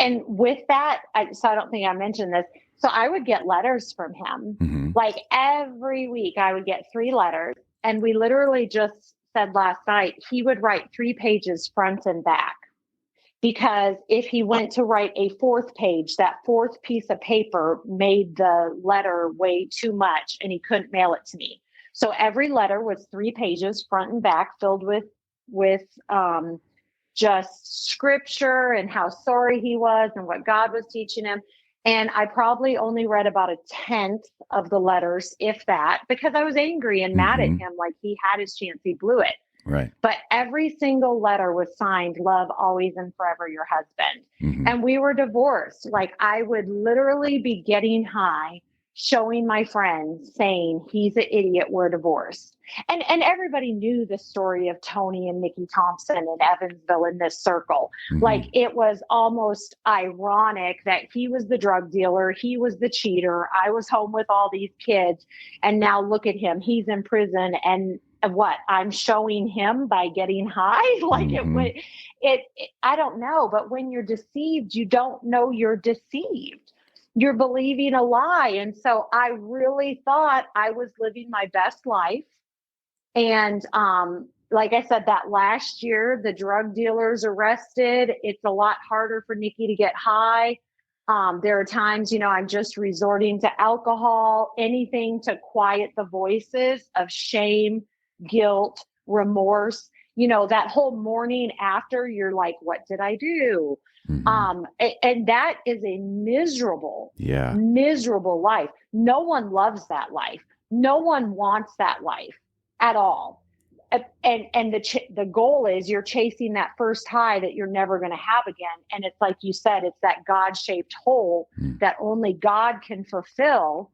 And with that, so I don't think I mentioned this. So I would get letters from him. Mm-hmm. Like every week I would get 3 letters, and we literally just said last night, he would write 3 pages front and back, because if he went to write a 4th page, that 4th piece of paper made the letter way too much and he couldn't mail it to me. So every letter was 3 pages front and back, filled with just scripture and how sorry he was and what God was teaching him. And I probably only read about 1/10 of the letters, if that, because I was angry and mad at him. Like, he had his chance, he blew it. Right. But every single letter was signed, "Love always and forever, your husband." Mm-hmm. And we were divorced. Like, I would literally be getting high, showing my friends, saying, "He's an idiot, we're divorced." And everybody knew the story of Tony and Nikole Thompson in Evansville in this circle. Mm-hmm. Like, it was almost ironic that he was the drug dealer, he was the cheater, I was home with all these kids, and now look at him, he's in prison, and what I'm showing him by getting high. Like, mm-hmm. it I don't know, but when you're deceived, you don't know you're deceived. You're believing a lie. And so I really thought I was living my best life. And like I said, that last year, the drug dealers arrested. It's a lot harder for Nikki to get high. There are times, I'm just resorting to alcohol, anything to quiet the voices of shame, guilt, remorse. That whole morning after, you're like, what did I do? Mm-hmm. And that is a miserable life. No one loves that life. No one wants that life at all. And the goal is you're chasing that first high that you're never going to have again. And it's like you said, it's that God-shaped hole that only God can fulfill.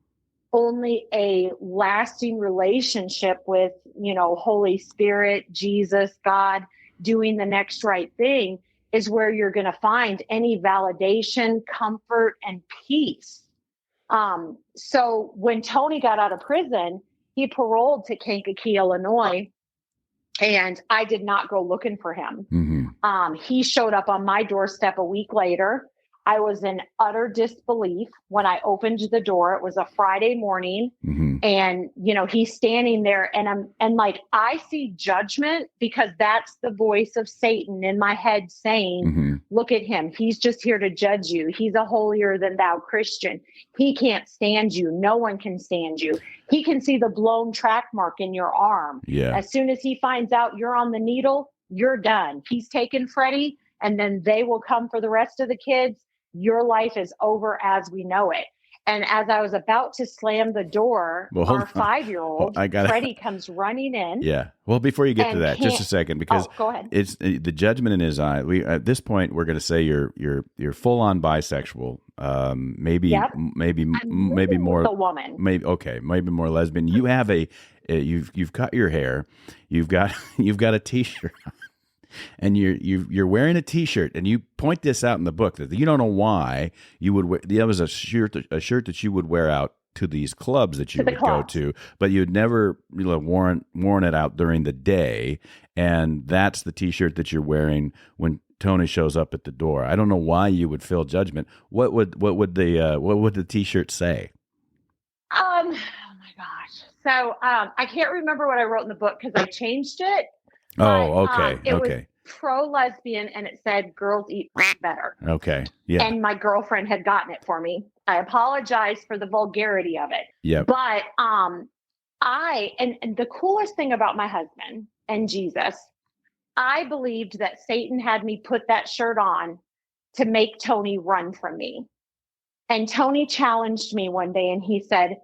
Only a lasting relationship with, Holy Spirit, Jesus, God, doing the next right thing is where you're going to find any validation, comfort, and peace. So when Tony got out of prison, he paroled to Kankakee, Illinois, and I did not go looking for him. Mm-hmm. He showed up on my doorstep a week later. I was in utter disbelief when I opened the door. It was a Friday morning, and he's standing there, and I see judgment, because that's the voice of Satan in my head saying, look at him. He's just here to judge you. He's a holier than thou Christian. He can't stand you. No one can stand you. He can see the blown track mark in your arm. Yeah. As soon as he finds out you're on the needle, you're done. He's taken Freddie, and then they will come for the rest of the kids. Your life is over as we know it. And as I was about to slam the door, our 5-year-old, Freddie, comes running in. Yeah. Well, before you get to that, just a second, because go ahead. It's the judgment in his eye. At this point, we're going to say you're full on bisexual. Maybe more the woman. Maybe more lesbian. You have you've cut your hair. You've got a t-shirt. And you're wearing a t-shirt, and you point this out in the book that you don't know why you would wear. That was a shirt that you would wear out to these clubs that you would go to, but you'd never worn it out during the day. And that's the t-shirt that you're wearing when Tony shows up at the door. I don't know why you would feel judgment. What would the t-shirt say? Oh my gosh! So I can't remember what I wrote in the book because I changed it. Oh, okay. It was pro-lesbian, and it said "girls eat better." Okay, yeah. And my girlfriend had gotten it for me. I apologize for the vulgarity of it. Yeah. But and the coolest thing about my husband and Jesus, I believed that Satan had me put that shirt on to make Tony run from me. And Tony challenged me one day, and he said,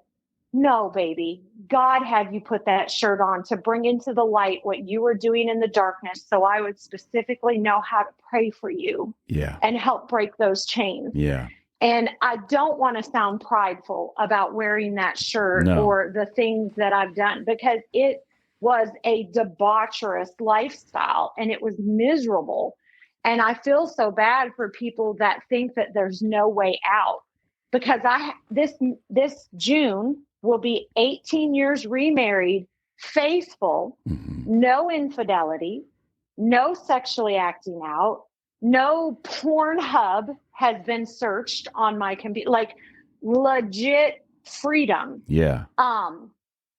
"No, baby, God had you put that shirt on to bring into the light what you were doing in the darkness, so I would specifically know how to pray for you and help break those chains." Yeah. And I don't want to sound prideful about wearing that shirt No. or the things that I've done, because it was a debaucherous lifestyle and it was miserable. And I feel so bad for people that think that there's no way out, because this June will be 18 years remarried, faithful, no infidelity, no sexually acting out, no Pornhub has been searched on my computer, like legit freedom. Yeah.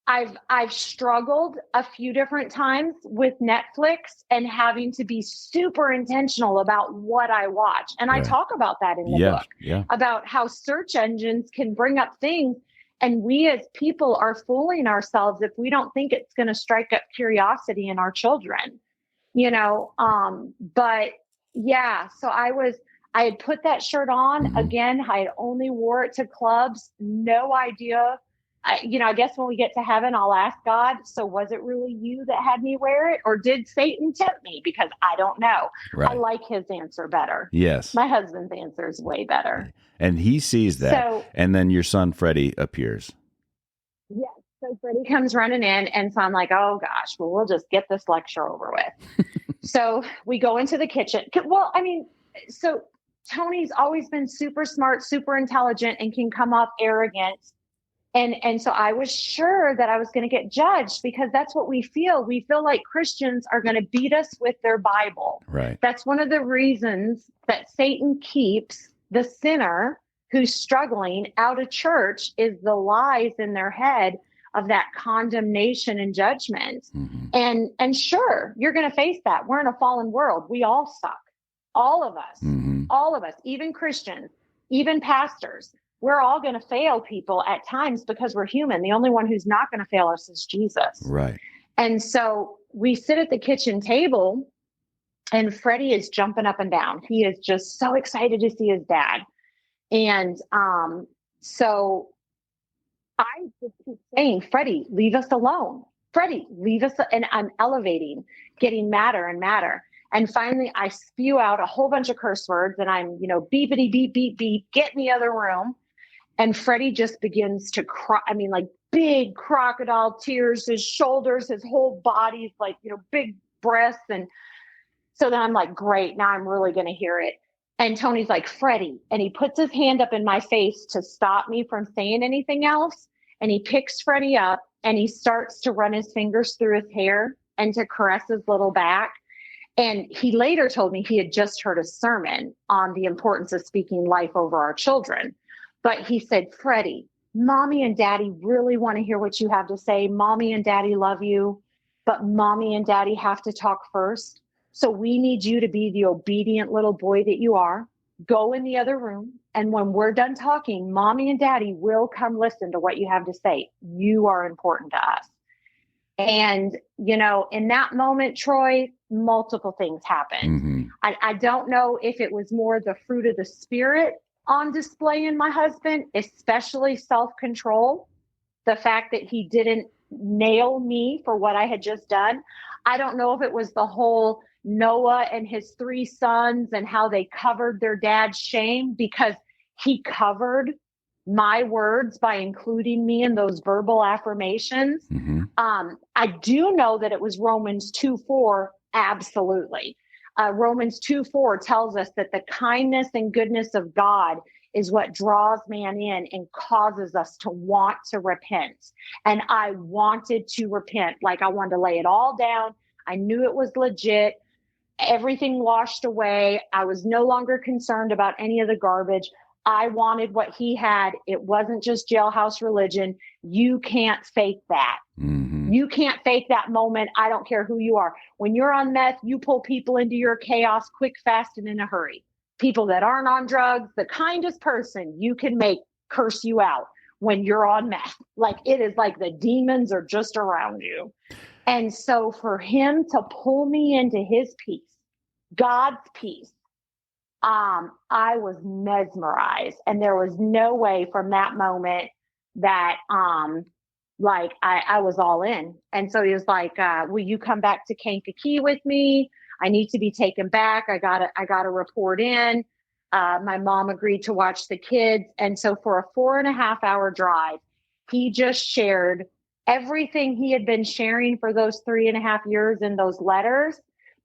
I've struggled a few different times with Netflix and having to be super intentional about what I watch. And I talk about that in the book, about how search engines can bring up things, and we as people are fooling ourselves if we don't think it's going to strike up curiosity in our children, but yeah, so I had put that shirt on again. I had only wore it to clubs. No idea. I guess when we get to heaven, I'll ask God, so was it really you that had me wear it, or did Satan tempt me? Because I don't know. Right. I like his answer better. Yes. My husband's answer is way better. And he sees that. And then your son, Freddie, appears. Yes. So Freddie comes running in, and so I'm like, oh gosh, well, we'll just get this lecture over with. So we go into the kitchen. Well, I mean, so Tony's always been super smart, super intelligent, and can come off arrogant. And so I was sure that I was going to get judged, because that's what we feel. We feel like Christians are going to beat us with their Bible. Right. That's one of the reasons that Satan keeps the sinner who's struggling out of church, is the lies in their head of that condemnation and judgment. And sure, you're going to face that. We're in a fallen world. We all suck. All of us, even Christians, even pastors. We're all going to fail people at times because we're human. The only one who's not going to fail us is Jesus. Right. And so we sit at the kitchen table, and Freddie is jumping up and down. He is just so excited to see his dad. And so I just keep saying, Freddie, leave us alone. Freddie, leave us. And I'm elevating, getting madder and madder. And finally, I spew out a whole bunch of curse words, and I'm, beepity, beep, beep, beep, get in the other room. And Freddie just begins to cry. I mean, like big crocodile tears, his shoulders, his whole body's like, big breasts. And so then I'm like, great, now I'm really going to hear it. And Tony's like, Freddie, and he puts his hand up in my face to stop me from saying anything else. And he picks Freddie up, and he starts to run his fingers through his hair and to caress his little back. And he later told me he had just heard a sermon on the importance of speaking life over our children. But he said, Freddie, mommy and daddy really want to hear what you have to say. Mommy and daddy love you, but mommy and daddy have to talk first. So we need you to be the obedient little boy that you are. Go in the other room. And when we're done talking, mommy and daddy will come listen to what you have to say. You are important to us. And, in that moment, Troy, multiple things happened. I don't know if it was more the fruit of the Spirit on display in my husband, especially self-control, the fact that he didn't nail me for what I had just done. I don't know if it was the whole Noah and his 3 sons and how they covered their dad's shame, because he covered my words by including me in those verbal affirmations. I do know that it was Romans 2:4. Absolutely. Romans 2:4 tells us that the kindness and goodness of God is what draws man in and causes us to want to repent. And I wanted to repent. Like, I wanted to lay it all down. I knew it was legit. Everything washed away. I was no longer concerned about any of the garbage. I wanted what he had. It wasn't just jailhouse religion. You can't fake that. You can't fake that moment. I don't care who you are. When you're on meth, you pull people into your chaos quick, fast, and in a hurry. People that aren't on drugs, the kindest person you can make curse you out when you're on meth. Like, it is like the demons are just around you. And so for him to pull me into his peace, God's peace, I was mesmerized, and there was no way from that moment that, I was all in. And so he was like, will you come back to Kankakee with me? I need to be taken back. I gotta report in. My mom agreed to watch the kids. And so for a 4.5 hour drive, he just shared everything he had been sharing for those 3.5 years in those letters.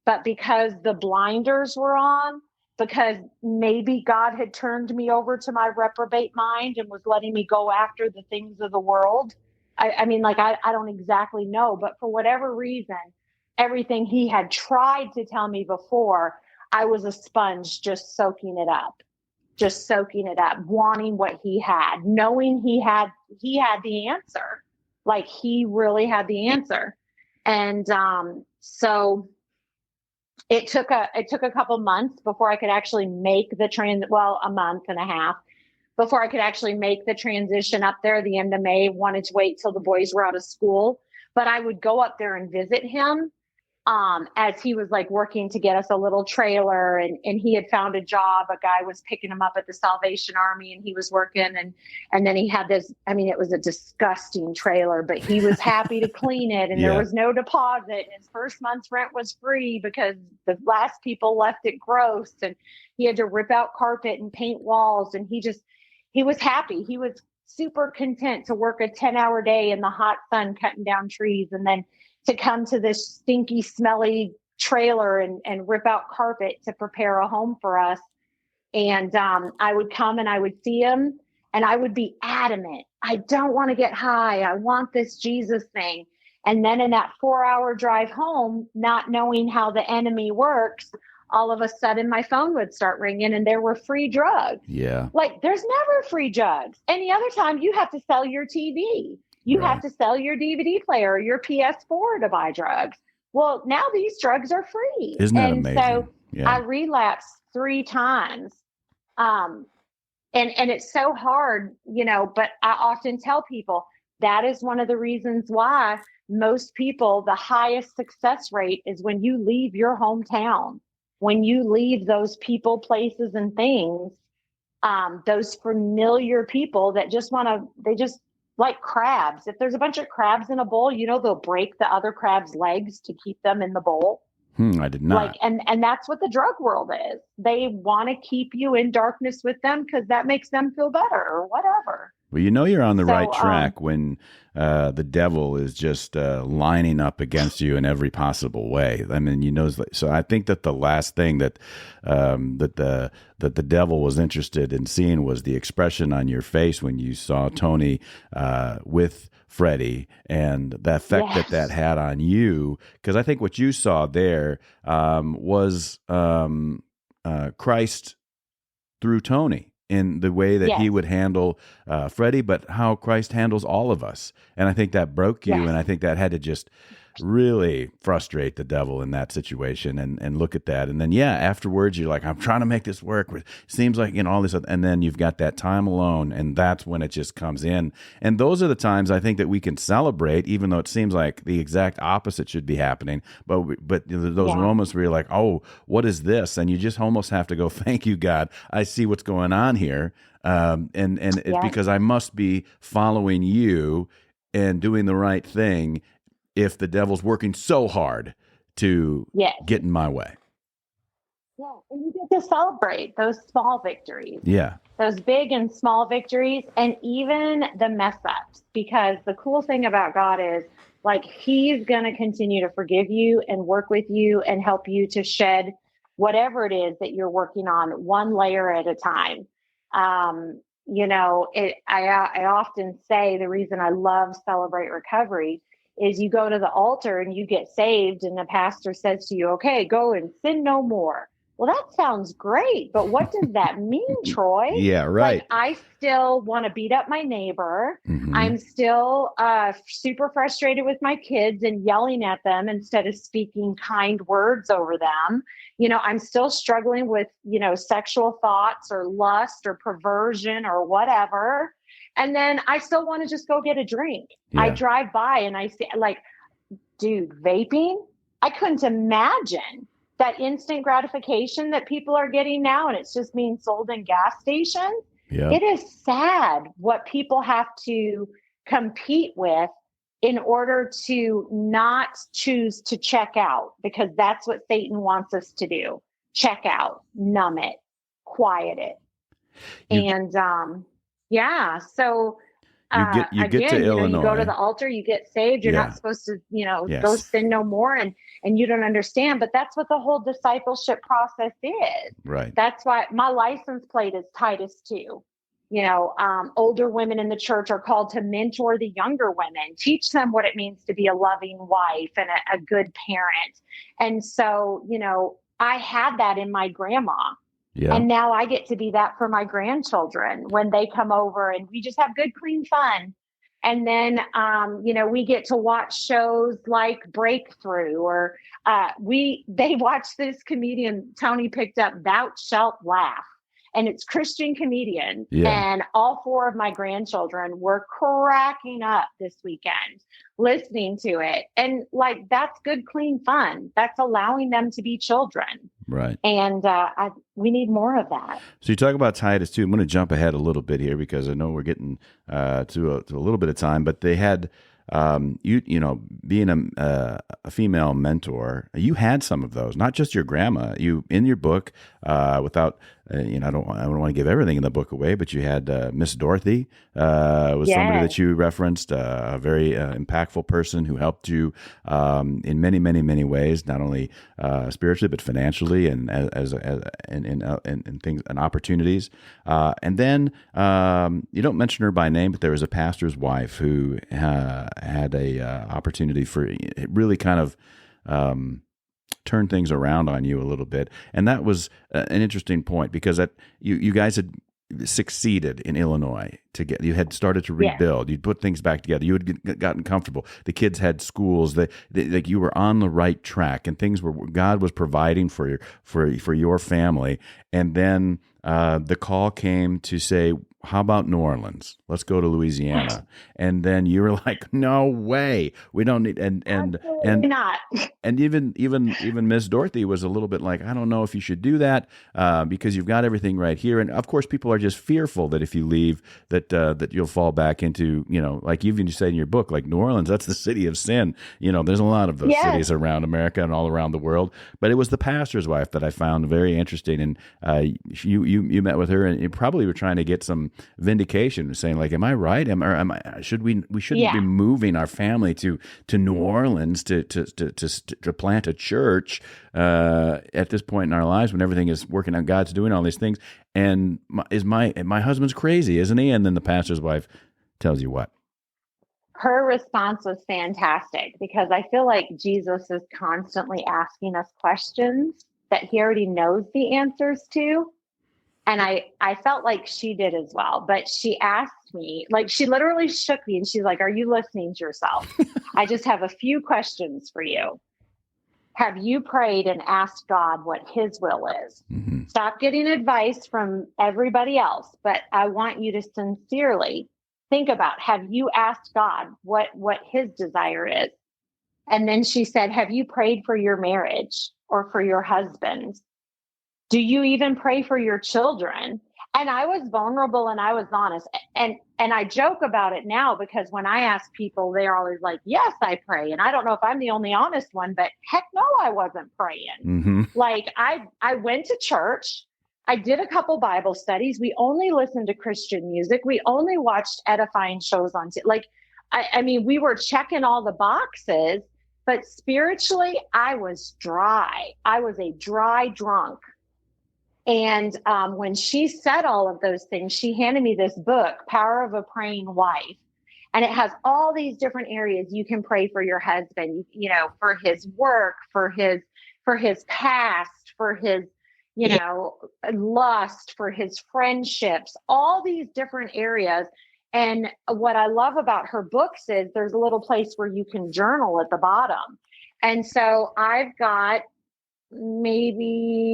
But because the blinders were on, because maybe God had turned me over to my reprobate mind and was letting me go after the things of the world. I mean, like, I don't exactly know, but for whatever reason, everything he had tried to tell me before, I was a sponge just soaking it up, wanting what he had, knowing he had the answer. Like, he really had the answer. And so it took a couple months before I could actually make a month and a half before I could actually make the transition up there. The end of May, wanted to wait till the boys were out of school, but I would go up there and visit him as he was like working to get us a little trailer, and he had found a job. A guy was picking him up at the Salvation Army, and he was working, and then he had this, I mean, it was a disgusting trailer, but he was happy to clean it, and there was no deposit, and his first month's rent was free because the last people left it gross, and he had to rip out carpet and paint walls, and he was happy. He was super content to work a 10-hour day in the hot sun cutting down trees, and then to come to this stinky, smelly trailer and rip out carpet to prepare a home for us. And I would come and I would see him, and I would be adamant. I don't want to get high. I want this Jesus thing. And then in that 4-hour drive home, not knowing how the enemy works, all of a sudden my phone would start ringing and there were free drugs. Yeah. Like, there's never free drugs. Any other time you have to sell your TV. You have to sell your DVD player or your PS4 to buy drugs. Well, now these drugs are free. Isn't that amazing? So I relapsed 3 times. And it's so hard, but I often tell people that is one of the reasons why most people, the highest success rate is when you leave your hometown, when you leave those people, places, and things, those familiar people that they just like crabs. If there's a bunch of crabs in a bowl, they'll break the other crab's legs to keep them in the bowl. I did not. And that's what the drug world is. They want to keep you in darkness with them because that makes them feel better or whatever. Well, you're on the right track when the devil is just lining up against you in every possible way. I mean, so I think that the last thing that the devil was interested in seeing was the expression on your face when you saw Tony with Freddie, and the effect that had on you. Because I think what you saw there was Christ through Tony, in the way that he would handle Freddie, but how Christ handles all of us. And I think that broke you, and I think that had to just really frustrate the devil in that situation, and look at that. And then, afterwards, you're like, I'm trying to make this work. It seems like, all this, and then you've got that time alone, and that's when it just comes in. And those are the times I think that we can celebrate, even though it seems like the exact opposite should be happening. But those moments where you're like, oh, what is this? And you just almost have to go, thank you, God. I see what's going on here. It's because I must be following you and doing the right thing if the devil's working so hard to get in my way. Yeah, and you get to celebrate those small victories. Yeah. Those big and small victories, and even the mess ups. Because the cool thing about God is, like, he's going to continue to forgive you and work with you and help you to shed whatever it is that you're working on, one layer at a time. I often say the reason I love Celebrate Recovery is you go to the altar and you get saved, and the pastor says to you, okay, go and sin no more. Well, that sounds great, but what does that mean, Troy? Yeah, right. Like, I still want to beat up my neighbor. Mm-hmm. I'm still super frustrated with my kids and yelling at them instead of speaking kind words over them. I'm still struggling with, sexual thoughts or lust or perversion or whatever. And then I still want to just go get a drink. Yeah. I drive by and I see, like, dude, vaping? I couldn't imagine that instant gratification that people are getting now, and it's just being sold in gas stations. Yeah. It is sad what people have to compete with in order to not choose to check out, because that's what Satan wants us to do. Check out, numb it, quiet it. You And yeah, so you get to again, you go to Illinois. the altar, you get saved. You're not Yeah. supposed to, go Yes. sin no more, and you don't understand. But that's what the whole discipleship process is. Right. That's why my license plate is Titus 2. Older women in the church are called to mentor the younger women, teach them what it means to be a loving wife and a good parent. And so, I had that in my grandma. Yeah. And now I get to be that for my grandchildren when they come over, and we just have good, clean fun. And then, we get to watch shows like Breakthrough, or they watch this comedian Tony picked up, Thou Shalt Laugh. And it's Christian comedian. Yeah. And all four of my grandchildren were cracking up this weekend listening to it. And like, that's good, clean fun. That's allowing them to be children. Right. And we need more of that. So you talk about Titus too. I'm going to jump ahead a little bit here because I know we're getting to a little bit of time. But they had being a female mentor. You had some of those, not just your grandma. You in your book, without I don't want to give everything in the book away, but you had Miss Dorothy was somebody that you referenced, a very impactful person who helped you in many, many, many ways, not only spiritually but financially and and things and opportunities. And then you don't mention her by name, but there was a pastor's wife who had a opportunity for it really kind of turn things around on you a little bit. And that was an interesting point because you guys had succeeded in Illinois you had started to rebuild. You'd put things back together. You had gotten comfortable. The kids had schools. Like you were on the right track, and God was providing for your family. And then the call came to say, how about New Orleans? Let's go to Louisiana. And then you were like, no way. We don't need and not. And even Miss Dorothy was a little bit like, I don't know if you should do that because you've got everything right here. And of course, people are just fearful that if you leave, that you'll fall back into, like you even said in your book, like New Orleans, that's the city of sin. There's a lot of those cities around America and all around the world. But it was the pastor's wife that I found very interesting. And you met with her, and you probably were trying to get some vindication, saying like, am I right? We shouldn't be moving our family to New Orleans to plant a church at this point in our lives when everything is working out. God's doing all these things. And my husband's crazy, isn't he? And then the pastor's wife tells you what? Her response was fantastic, because I feel like Jesus is constantly asking us questions that he already knows the answers to. And I felt like she did as well. But she asked me, like, she literally shook me, and she's like, are you listening to yourself? I just have a few questions for you. Have you prayed and asked God what his will is? Mm-hmm. Stop getting advice from everybody else, but I want you to sincerely think about, have you asked God what his desire is? And then she said, have you prayed for your marriage or for your husband? Do you even pray for your children? And I was vulnerable and I was honest. And I joke about it now, because when I ask people, they're always like, yes, I pray. And I don't know if I'm the only honest one, but heck no, I wasn't praying. Mm-hmm. Like I went to church. I did a couple Bible studies. We only listened to Christian music. We only watched edifying shows on I mean, we were checking all the boxes, but spiritually I was dry. I was a dry drunk. And when she said all of those things, she handed me this book, Power of a Praying Wife. And it has all these different areas you can pray for your husband, for his work, for his past, for his, lust, for his friendships, all these different areas. And what I love about her books is there's a little place where you can journal at the bottom. And so I've got maybe,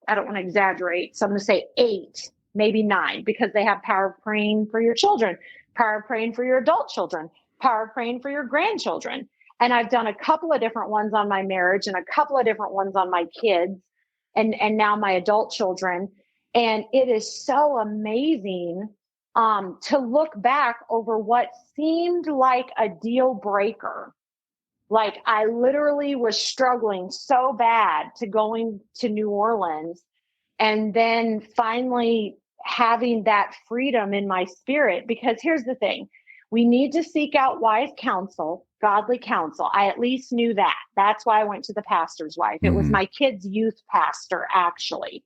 I don't want to exaggerate, so I'm going to say 8, maybe 9, because they have Power of Praying for your children, Power of Praying for your adult children, Power of Praying for your grandchildren. And I've done a couple of different ones on my marriage and a couple of different ones on my kids and now my adult children. And it is so amazing to look back over what seemed like a deal breaker. Like I literally was struggling so bad to going to New Orleans. And then finally having that freedom in my spirit, because here's the thing. We need to seek out wise counsel, godly counsel. I at least knew that. That's why I went to the pastor's wife. It was my kid's youth pastor, actually.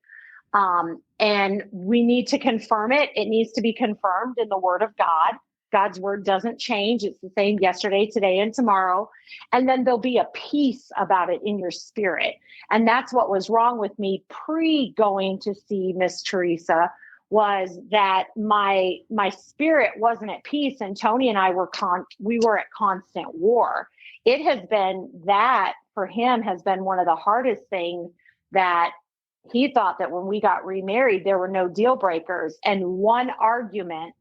And we need to confirm it. It needs to be confirmed in the word of God. God's word doesn't change. It's the same yesterday, today, and tomorrow. And then there'll be a peace about it in your spirit. And that's what was wrong with me going to see Miss Teresa, was that my spirit wasn't at peace. And Tony and I we were at constant war. It has been that for him has been one of the hardest things, that he thought that when we got remarried, there were no deal breakers. And one argument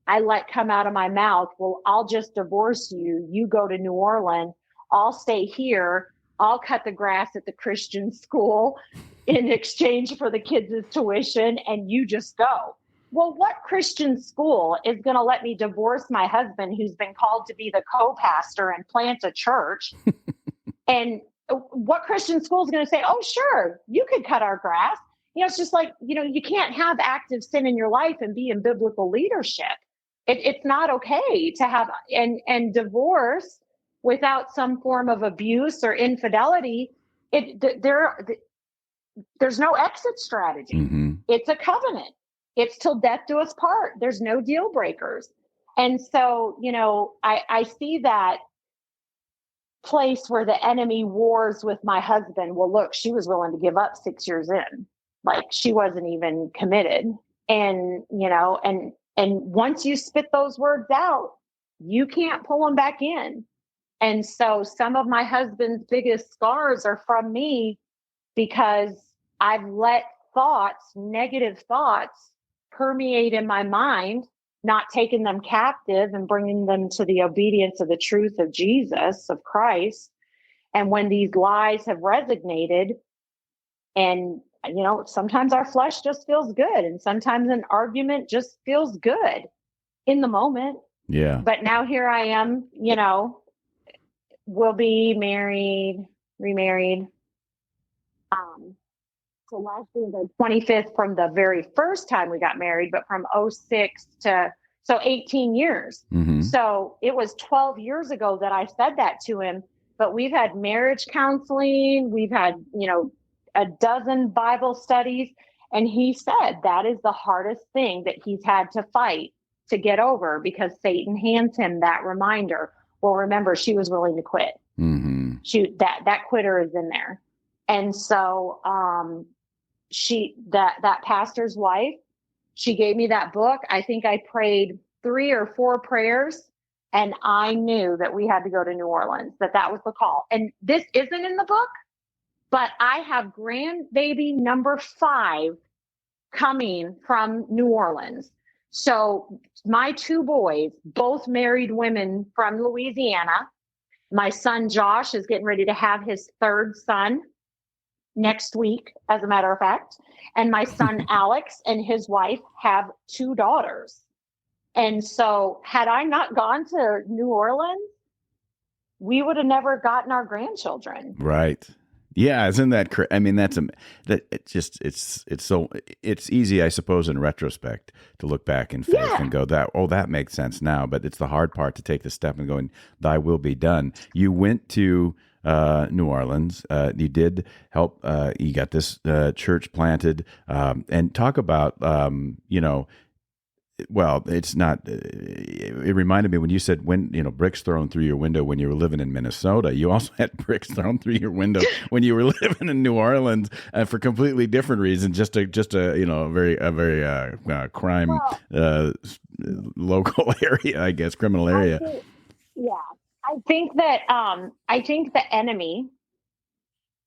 I let come out of my mouth, well, I'll just divorce you. You go to New Orleans. I'll stay here. I'll cut the grass at the Christian school in exchange for the kids' tuition, and you just go. Well, what Christian school is going to let me divorce my husband, who's been called to be the co-pastor and plant a church? And what Christian school is going to say, oh, sure, you could cut our grass? It's just like, you can't have active sin in your life and be in biblical leadership. It's not okay to have and divorce without some form of abuse or infidelity. There's no exit strategy. Mm-hmm. It's a covenant. It's till death do us part. There's no deal breakers. And so, I see that place where the enemy wars with my husband. Well, look, she was willing to give up 6 years in, like she wasn't even committed. And, and once you spit those words out, you can't pull them back in. And so some of my husband's biggest scars are from me, because I've let negative thoughts permeate in my mind, not taking them captive and bringing them to the obedience of the truth of Jesus, of Christ. And when these lies have resonated, and sometimes our flesh just feels good, and sometimes an argument just feels good in the moment. Yeah. But now here I am, we'll be remarried. So last year, the 25th from the very first time we got married, but from 2006 to 18 years. Mm-hmm. So it was 12 years ago that I said that to him. But we've had marriage counseling. We've had, a dozen Bible studies. And he said that is the hardest thing that he's had to fight to get over, because Satan hands him that reminder. Well, remember, she was willing to quit. Mm-hmm. That quitter is in there. And so that pastor's wife, she gave me that book. I think I prayed 3 or 4 prayers, and I knew that we had to go to New Orleans, that was the call. And this isn't in the book, but I have grandbaby number 5 coming from New Orleans. So my 2 boys, both married women from Louisiana. My son Josh is getting ready to have his 3rd son next week, as a matter of fact. And my son Alex and his wife have 2 daughters. And so had I not gone to New Orleans, we would have never gotten our grandchildren. Right. Yeah, isn't that I mean, it's easy, I suppose, in retrospect to look back in faith and go that makes sense now, but it's the hard part to take the step and going, thy will be done. You went to New Orleans. You did help. You got this church planted, and talk about well, it's not. It reminded me when you said bricks thrown through your window when you were living in Minnesota. You also had bricks thrown through your window when you were living in New Orleans for completely different reasons. Just a very crime local area, I guess, criminal area. I think that the enemy.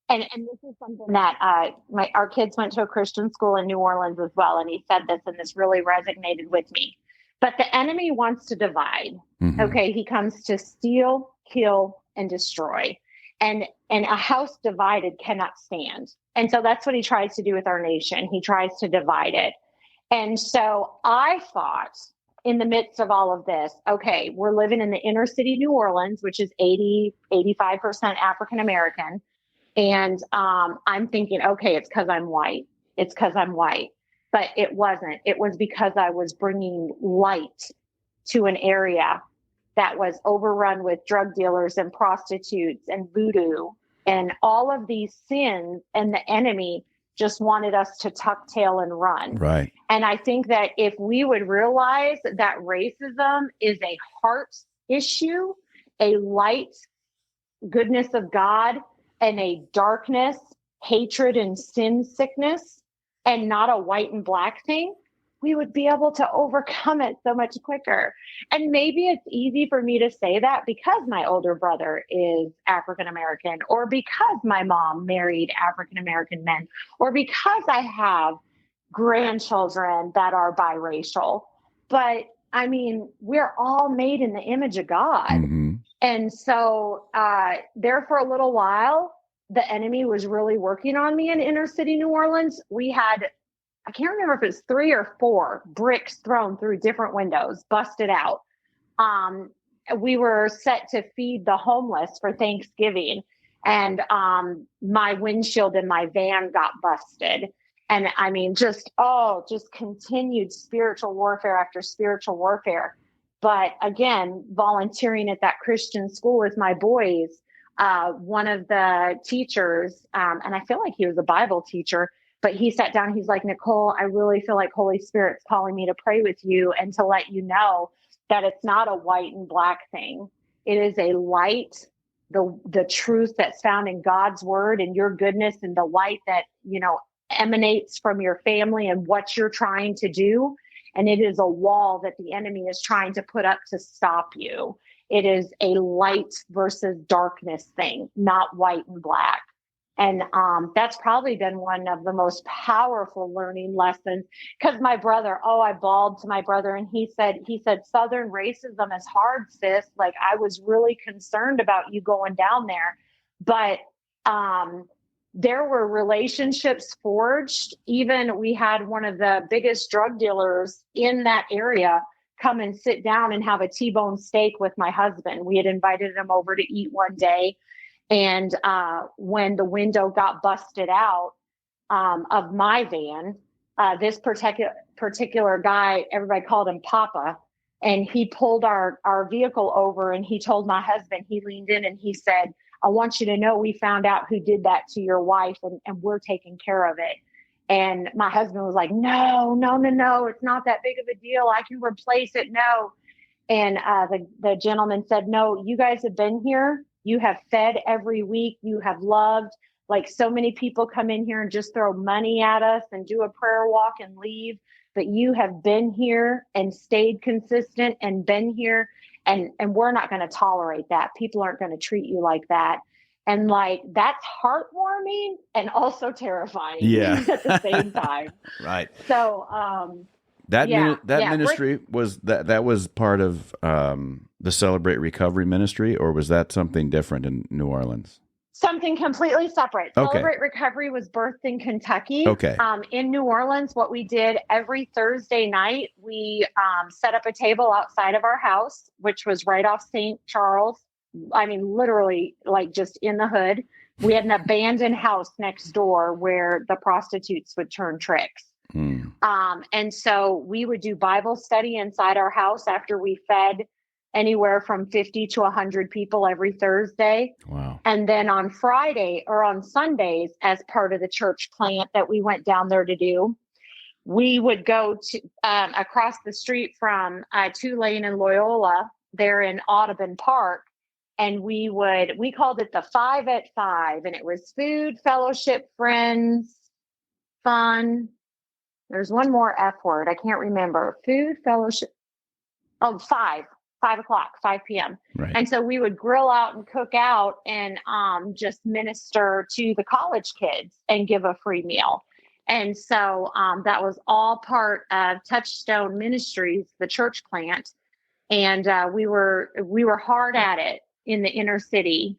And this is something that our kids went to a Christian school in New Orleans as well. And he said this, and this really resonated with me. But the enemy wants to divide. Mm-hmm. Okay. He comes to steal, kill, and destroy. And a house divided cannot stand. And so that's what he tries to do with our nation. He tries to divide it. And so I thought, in the midst of all of this, okay, we're living in the inner city, New Orleans, which is 85% African American. And I'm thinking, okay, it's because I'm white. it's because I'm white. But it wasn't. It was because I was bringing light to an area that was overrun with drug dealers and prostitutes and voodoo and all of these sins. And the enemy just wanted us to tuck tail and run. Right. And I think that if we would realize that racism is a heart issue, a light goodness of God, and a darkness, hatred, and sin sickness, and not a white and black thing, we would be able to overcome it so much quicker. And maybe it's easy for me to say that because my older brother is African American, or because my mom married African American men, or because I have grandchildren that are biracial. But I mean, we're all made in the image of God. Mm-hmm. And so there for a little while, the enemy was really working on me in inner city New Orleans. We had, I can't remember if it's 3 or 4 bricks thrown through different windows, busted out. We were set to feed the homeless for Thanksgiving. And my windshield in my van got busted. And I mean, just continued spiritual warfare after spiritual warfare. But again, volunteering at that Christian school with my boys, one of the teachers, and I feel like he was a Bible teacher, but he sat down, he's like, Nikole, I really feel like Holy Spirit's calling me to pray with you and to let you know that it's not a white and black thing. It is a light, the truth that's found in God's word and your goodness, and the light that, emanates from your family and what you're trying to do. And it is a wall that the enemy is trying to put up to stop you. It is a light versus darkness thing, not white and black. And that's probably been one of the most powerful learning lessons. Because my brother, I bawled to my brother, and he said, Southern racism is hard, sis. Like, I was really concerned about you going down there. But there were relationships forged. Even we had one of the biggest drug dealers in that area come and sit down and have a T-bone steak with my husband. We had invited him over to eat one day. And when the window got busted out of my van, this particular guy, everybody called him Papa, and he pulled our vehicle over, and he told my husband, he leaned in and he said, I want you to know we found out who did that to your wife, and we're taking care of it. And my husband was like, no, it's not that big of a deal. I can replace it. No. And the gentleman said, no, you guys have been here. You have fed every week. You have loved. Like, so many people come in here and just throw money at us and do a prayer walk and leave. But you have been here and stayed consistent and been here. And we're not going to tolerate that. People aren't going to treat you like that. And like, that's heartwarming and also terrifying at the same time. Right. So, ministry was that was part of the Celebrate Recovery ministry, or was that something different in New Orleans? Something completely separate. Okay. Celebrate Recovery was birthed in Kentucky. Okay. In New Orleans, what we did every Thursday night, we set up a table outside of our house, which was right off St. Charles. I mean, literally, like, just in the hood. We had an abandoned house next door where the prostitutes would turn tricks. And so we would do Bible study inside our house after we fed anywhere from 50 to 100 people every Thursday. Wow. And then on Friday or on Sundays, as part of the church plant that we went down there to do, we would go to across the street from Tulane and Loyola there in Audubon Park. And we called it the 5 at 5, and it was food, fellowship, friends, fun. There's one more F word. I can't remember. Food, fellowship. 5 o'clock, 5 p.m. Right. And so we would grill out and cook out and just minister to the college kids and give a free meal. And so that was all part of Touchstone Ministries, the church plant. And we were hard at it in the inner city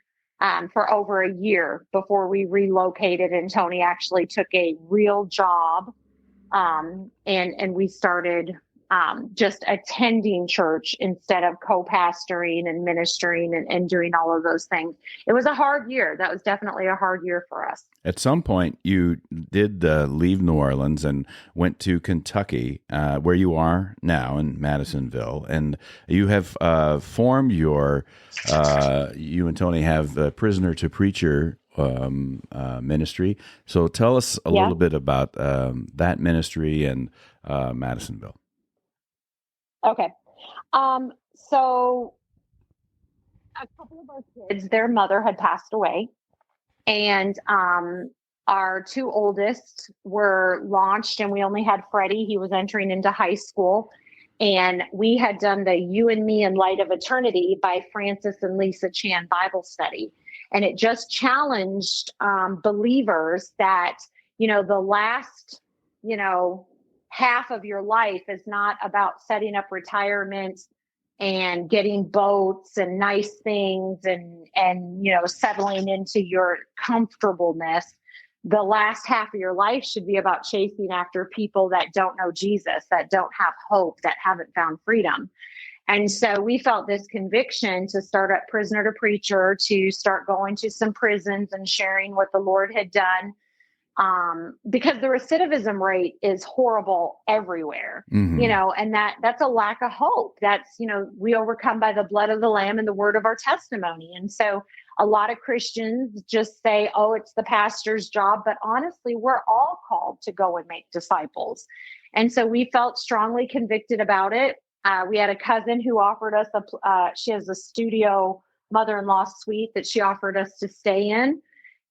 for over a year before we relocated, and Tony actually took a real job. And we started just attending church instead of co-pastoring and ministering and doing all of those things. It was a hard year. That was definitely a hard year for us. At some point, you did leave New Orleans and went to Kentucky, where you are now in Madisonville, and you have formed your. You and Tony have a Prisoner to Preacher ministry. So tell us a little bit about that ministry and Madisonville. Okay. So a couple of our kids, their mother had passed away, and our two oldest were launched, and we only had Freddie. He was entering into high school, and we had done the You and Me in Light of Eternity by Francis and Lisa Chan Bible study. And it just challenged believers that, the last, half of your life is not about setting up retirement and getting boats and nice things and settling into your comfortableness. The last half of your life should be about chasing after people that don't know Jesus, that don't have hope, that haven't found freedom. And so we felt this conviction to start up Prisoner to Preacher, to start going to some prisons and sharing what the Lord had done. Because the recidivism rate is horrible everywhere, and that's a lack of hope. That's, we overcome by the blood of the Lamb and the word of our testimony. And so a lot of Christians just say, oh, it's the pastor's job. But honestly, we're all called to go and make disciples. And so we felt strongly convicted about it. We had a cousin who offered us she has a studio mother-in-law suite that she offered us to stay in.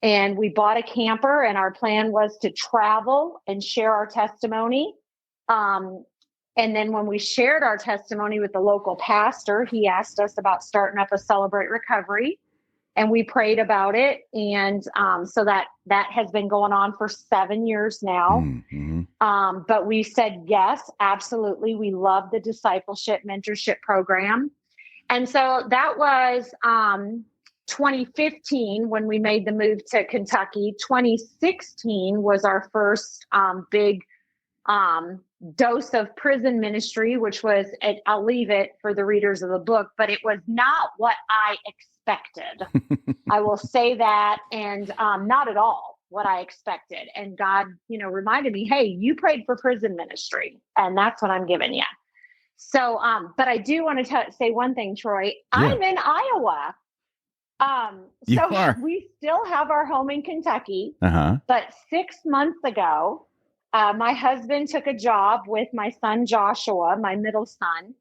And we bought a camper, and our plan was to travel and share our testimony. And then when we shared our testimony with the local pastor, he asked us about starting up a Celebrate Recovery, and we prayed about it. And so that has been going on for 7 years now. But we said, yes, absolutely. We love the discipleship mentorship program. And so that was 2015 when we made the move to Kentucky. 2016 was our first big dose of prison ministry, which was, I'll leave it for the readers of the book, but it was not what I expected. I will say that, and not at all what I expected. And God, reminded me, hey, you prayed for prison ministry, and that's what I'm giving you. So, but I do want to say one thing, Troy. Yeah. I'm in Iowa. So we still have our home in Kentucky, but 6 months ago, my husband took a job with my son, Joshua, my middle son,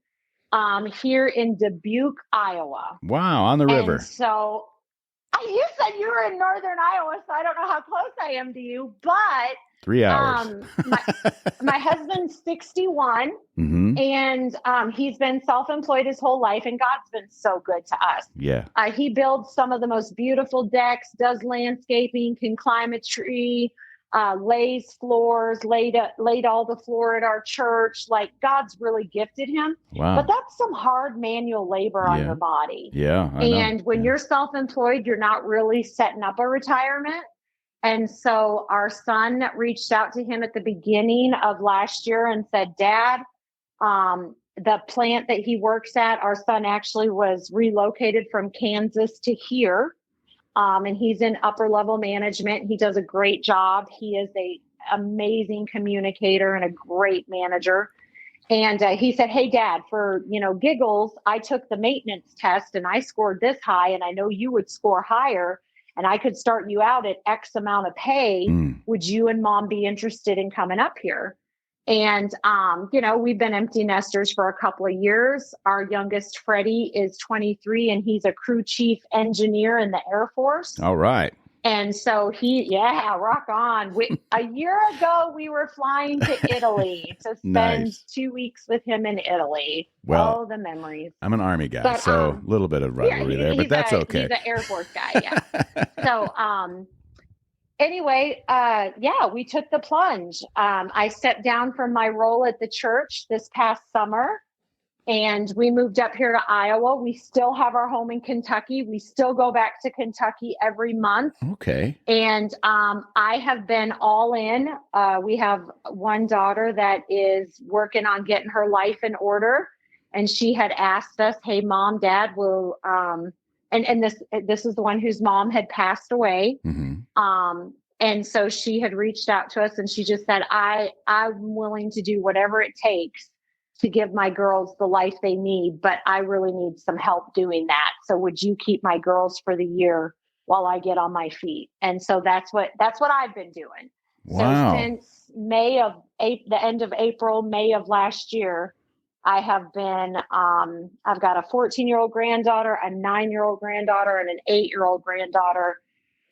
here in Dubuque, Iowa. Wow. On the river. And so you said you were in Northern Iowa, so I don't know how close I am to you, but 3 hours. My husband's 61, and he's been self-employed his whole life, and God's been so good to us. Yeah. He builds some of the most beautiful decks, does landscaping, can climb a tree, lays floors, laid all the floor at our church. Like, God's really gifted him. Wow. But that's some hard manual labor on your body. Yeah. And when you're self-employed, you're not really setting up a retirement. And so our son reached out to him at the beginning of last year and said, Dad, the plant that he works at, our son actually was relocated from Kansas to here. And he's in upper level management. He does a great job. He is an amazing communicator and a great manager. And he said, hey, Dad, for, giggles, I took the maintenance test and I scored this high, and I know you would score higher, and I could start you out at X amount of pay. Would you and Mom be interested in coming up here? And, we've been empty nesters for a couple of years. Our youngest, Freddie, is 23, and he's a crew chief engineer in the Air Force. All right. And so rock on. A year ago, we were flying to Italy to spend 2 weeks with him in Italy. Well, the memories. I'm an Army guy, so a little bit of rivalry there, but that's okay. He's an Air Force guy, yeah. So, anyway, we took the plunge. I stepped down from my role at the church this past summer. And we moved up here to Iowa. We still have our home in Kentucky. We still go back to Kentucky every month. Okay. And I have been all in. We have one daughter that is working on getting her life in order. And she had asked us, hey, Mom, Dad, will, and this is the one whose mom had passed away. And so she had reached out to us and she just said, I'm willing to do whatever it takes to give my girls the life they need, but I really need some help doing that. So would you keep my girls for the year while I get on my feet? And so that's what I've been doing. Wow. So since the end of April, May of last year, I have been, I've got a 14-year-old granddaughter, a 9-year-old granddaughter, and an 8-year-old granddaughter.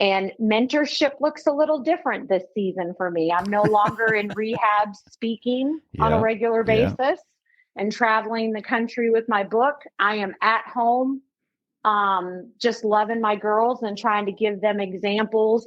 And mentorship looks a little different this season for me. I'm no longer in rehab speaking on a regular basis and traveling the country with my book. I am at home, just loving my girls and trying to give them examples.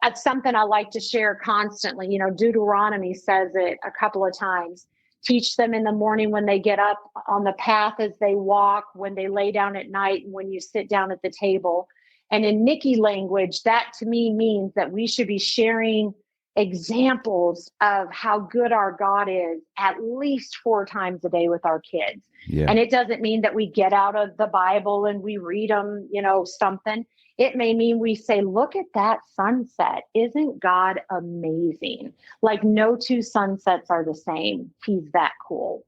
It's something I like to share constantly. You know, Deuteronomy says it a couple of times. Teach them in the morning when they get up, on the path as they walk, when they lay down at night, and when you sit down at the table. And in Nikki language, that to me means that we should be sharing examples of how good our God is at least 4 times a day with our kids. Yeah. And it doesn't mean that we get out of the Bible and we read them, something. It may mean we say, look at that sunset. Isn't God amazing? Like no 2 sunsets are the same. He's that cool.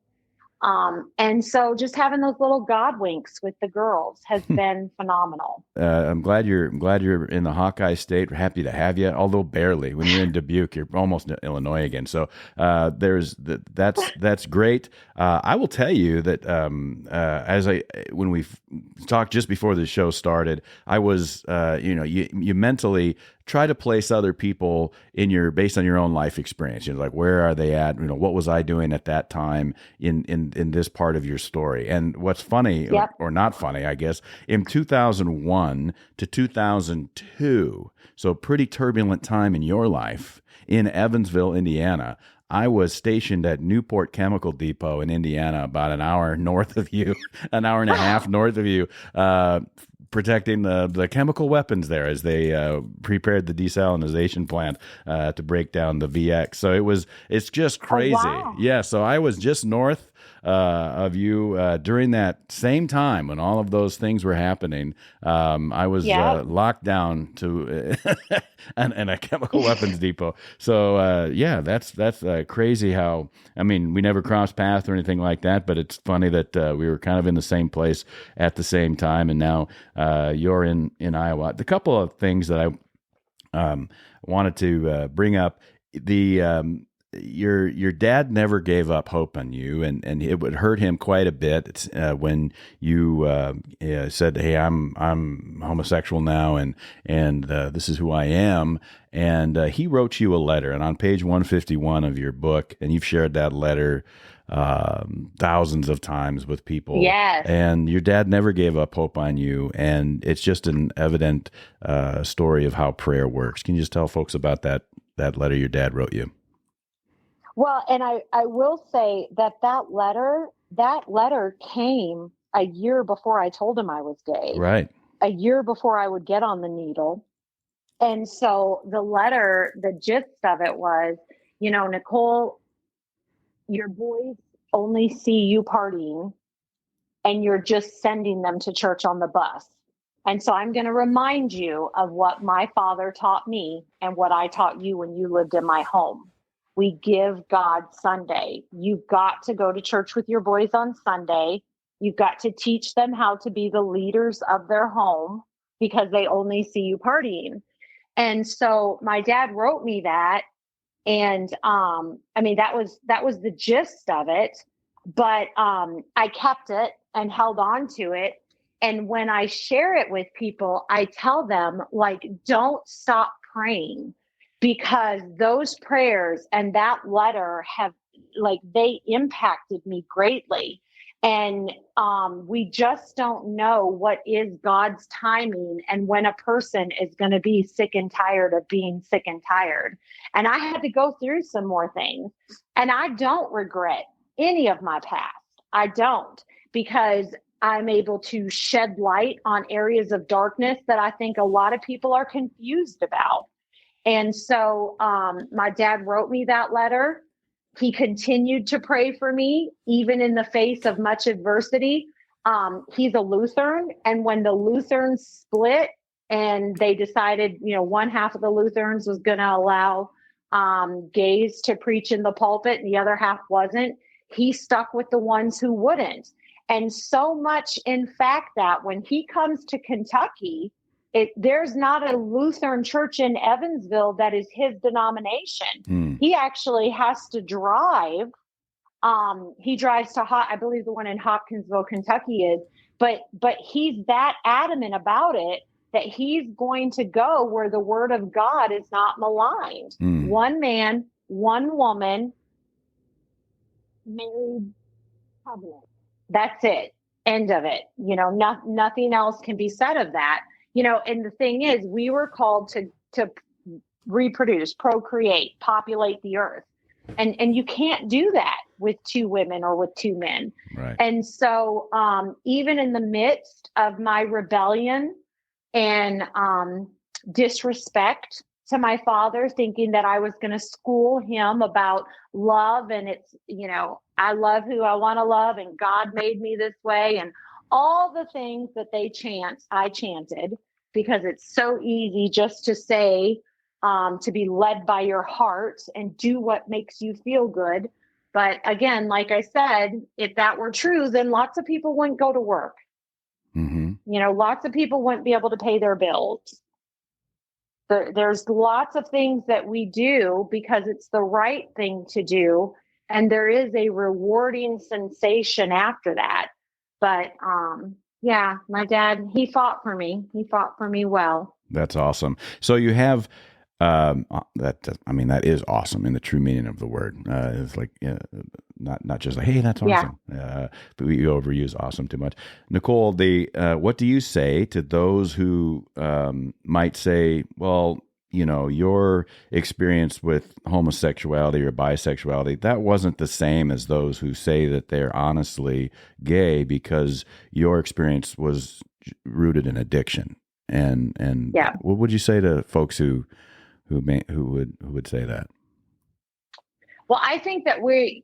And so just having those little God winks with the girls has been phenomenal. I'm glad you're in the Hawkeye State. We're happy to have you, although barely. When you're in Dubuque, you're almost in Illinois again. So that's great. I will tell you that when we talked just before the show started, I was you mentally try to place other people based on your own life experience. Like, where are they at? What was I doing at that time in this part of your story? And what's funny or not funny, I guess, in 2001 to 2002, so a pretty turbulent time in your life in Evansville, Indiana, I was stationed at Newport Chemical Depot in Indiana, about an hour north of you, an hour and a half north of you, protecting the chemical weapons there as they prepared the desalinization plant to break down the VX. So it's just crazy. Oh, wow. Yeah. So I was just north of you during that same time when all of those things were happening. I was locked down to and a chemical weapons depot. So that's crazy how, we never crossed paths or anything like that, but it's funny that we were kind of in the same place at the same time, and now you're in Iowa. The couple of things that I wanted to bring up, your dad never gave up hope on you, and it would hurt him quite a bit when you said, "Hey, I'm homosexual now, and this is who I am." And he wrote you a letter, and on page 151 of your book, and you've shared that letter thousands of times with people. Yes. And your dad never gave up hope on you, and it's just an evident story of how prayer works. Can you just tell folks about that letter your dad wrote you? Well, and I will say that letter came a year before I told him I was gay. Right. A year before I would get on the needle. And so the letter, the gist of it was, Nikole, your boys only see you partying and you're just sending them to church on the bus. And so I'm going to remind you of what my father taught me and what I taught you when you lived in my home. We give God Sunday. You've got to go to church with your boys on Sunday. You've got to teach them how to be the leaders of their home because they only see you partying. And so my dad wrote me that. And that was the gist of it. But I kept it and held on to it. And when I share it with people, I tell them, don't stop praying, because those prayers and that letter have, they impacted me greatly. And we just don't know what is God's timing and when a person is going to be sick and tired of being sick and tired. And I had to go through some more things. And I don't regret any of my past. I don't, because I'm able to shed light on areas of darkness that I think a lot of people are confused about. And so my dad wrote me that letter. He continued to pray for me, even in the face of much adversity. He's a Lutheran. And when the Lutherans split and they decided, one half of the Lutherans was going to allow gays to preach in the pulpit and the other half wasn't, he stuck with the ones who wouldn't. And so much, in fact, that when he comes to Kentucky, there's not a Lutheran church in Evansville that is his denomination. He actually has to drive. He drives to, I believe the one in Hopkinsville, Kentucky is, but he's that adamant about it that he's going to go where the word of God is not maligned. One man, one woman, married covenant. That's it. End of it. Nothing else can be said of that. And the thing is, we were called to reproduce, procreate, populate the earth. And you can't do that with two women or with two men. Right. And so even in the midst of my rebellion and disrespect to my father, thinking that I was going to school him about love, and it's, I love who I want to love, and God made me this way, and all the things that they chant, I chanted, because it's so easy just to say, to be led by your heart and do what makes you feel good. But again, like I said, if that were true, then lots of people wouldn't go to work. Lots of people wouldn't be able to pay their bills. There's lots of things that we do because it's the right thing to do. And there is a rewarding sensation after that. But yeah, my dad, he fought for me. He fought for me well. That's awesome. So you have that is awesome in the true meaning of the word. It's like not just like, hey, that's awesome. Yeah. But we overuse awesome too much. Nikole, what do you say to those who might say, well, your experience with homosexuality or bisexuality, that wasn't the same as those who say that they're honestly gay because your experience was rooted in addiction. And yeah. What would you say to folks who would say that? Well, I think that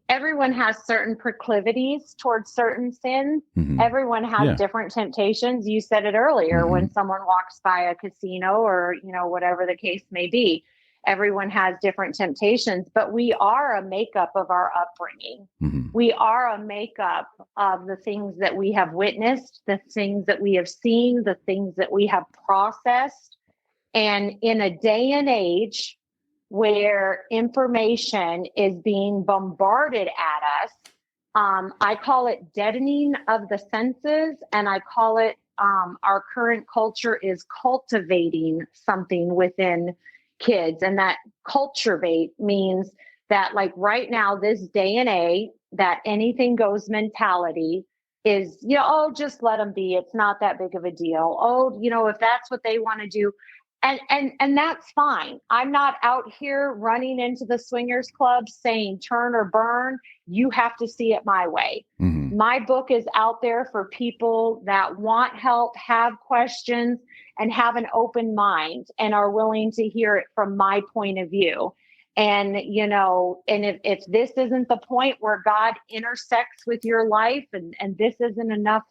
everyone has certain proclivities towards certain sins. Everyone has different temptations. You said it earlier, when someone walks by a casino or, whatever the case may be, everyone has different temptations, but we are a makeup of our upbringing. We are a makeup of the things that we have witnessed, the things that we have seen, the things that we have processed. And in a day and age where information is being bombarded at us, I call it deadening of the senses, and I call it our current culture is cultivating something within kids. And that cultivate means that, like right now, this day and age, that anything goes mentality is, just let them be. It's not that big of a deal. Oh, if that's what they want to do. And that's fine. I'm not out here running into the swingers club saying turn or burn. You have to see it my way. My book is out there for people that want help, have questions, and have an open mind and are willing to hear it from my point of view. And, and if this isn't the point where God intersects with your life and this isn't enough